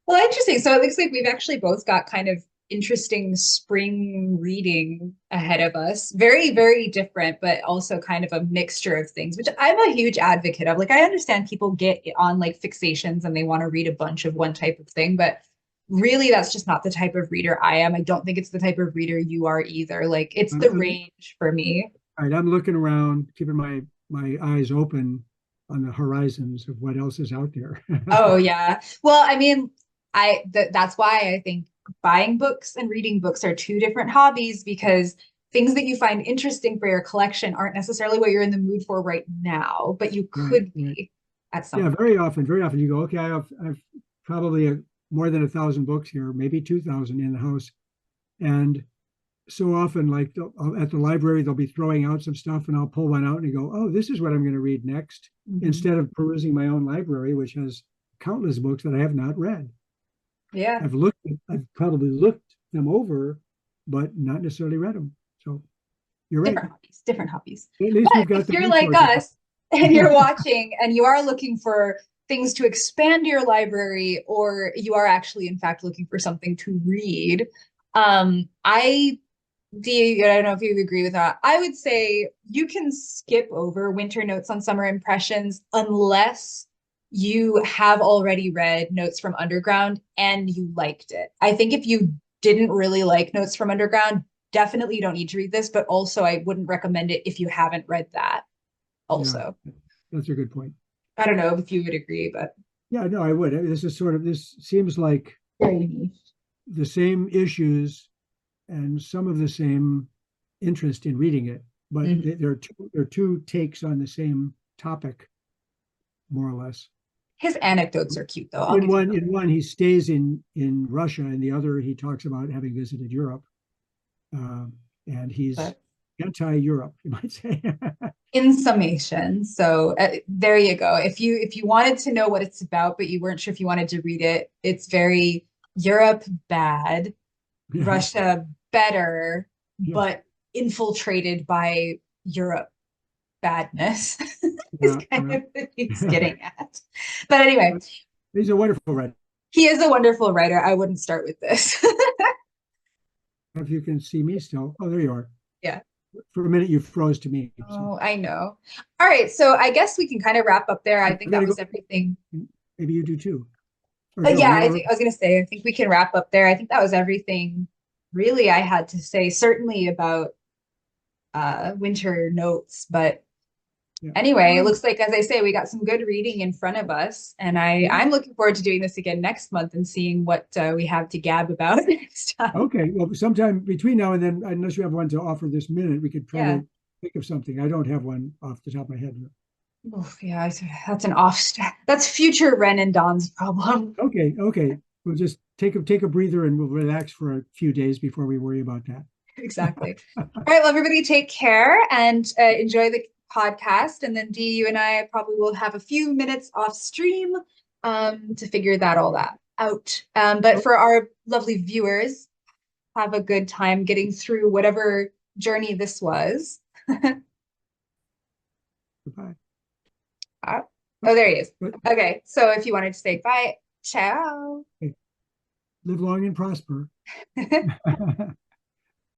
Well, interesting. So it looks like we've actually both got kind of interesting spring reading ahead of us. Very, very different, but also kind of a mixture of things, which I'm a huge advocate of. Like, I understand people get on like fixations and they want to read a bunch of one type of thing, but really that's just not the type of reader I am. I don't think it's the type of reader you are either. Like, it's the I'm, range for me. all right, I'm looking around, keeping my eyes open on the horizons of what else is out there. Oh yeah. Well, I mean, that's why I think buying books and reading books are two different hobbies, because things that you find interesting for your collection aren't necessarily what you're in the mood for right now, but you Right, could right. be at some Yeah, point. very often you go, okay, I've probably more than 1,000 books here, maybe 2,000 in the house, and so often, like at the library, they'll be throwing out some stuff, and I'll pull one out and go, "Oh, this is what I'm going to read next," Mhm. instead of perusing my own library, which has countless books that I have not read. Yeah, I've probably looked them over, but not necessarily read them. So you're right. different hobbies, different hobbies. At least we've But got if the you're like resources. us and you're watching and you are looking for things to expand your library, or you are actually, in fact, looking for something to read, I I don't know if you agree with that. I would say you can skip over winter notes on summer impressions unless you have already read Notes from Underground and you liked it. I think if you didn't really like Notes from Underground, definitely you don't need to read this, but also I wouldn't recommend it if you haven't read that Yeah, also. that's a good point. I don't know if you would agree, but Yeah, no, I would. This seems like very niche. the same issues and some of the same interest in reading it, but Mhm. there are two takes on the same topic, more or less. His anecdotes are cute, though. I'll In give you one, that. in one, he stays in Russia, and the other, he talks about having visited Europe, um, and he's But anti-Europe, you might say. in summation, so there you go. If you wanted to know what it's about, but you weren't sure if you wanted to read it, it's very Europe bad, Yeah, Russia better, yeah, but infiltrated by Europe badness is yeah, kind yeah. of what he's getting at. But anyway, He's a wonderful writer. he is a wonderful writer. I wouldn't start with this. If you can see me still. Oh, there you are. Yeah. For a minute, you froze to me. So Oh, I know. All right, so I guess we can kind of wrap up there. I I think that gotta go. was everything. Maybe you do too. Or no, Yeah, you I are. think I was gonna say, I think we can wrap up there. I think that was everything really I had to say, certainly about winter notes. But Yeah. anyway, it Well, looks like, as I say, we got some good reading in front of us, and yeah. I'm looking forward to doing this again next month and seeing what we have to gab about next time. Okay. Well, sometime between now and then, unless you have one to offer this minute, we could try Yeah. to think of something. I don't have one off the top of my head. Oh, yeah, that's an off. That's future Ren and Don's problem. Okay. Okay. We'll just take a breather and we'll relax for a few days before we worry about that. Exactly. All right, well, everybody take care and enjoy the podcast. And then Dee, you and I probably will have a few minutes off stream to figure that all that out. But Oh, for our lovely viewers, have a good time getting through whatever journey this was. goodbye. Oh, But, there he is. but Okay, so if you wanted to say bye, ciao. hey, live long and prosper.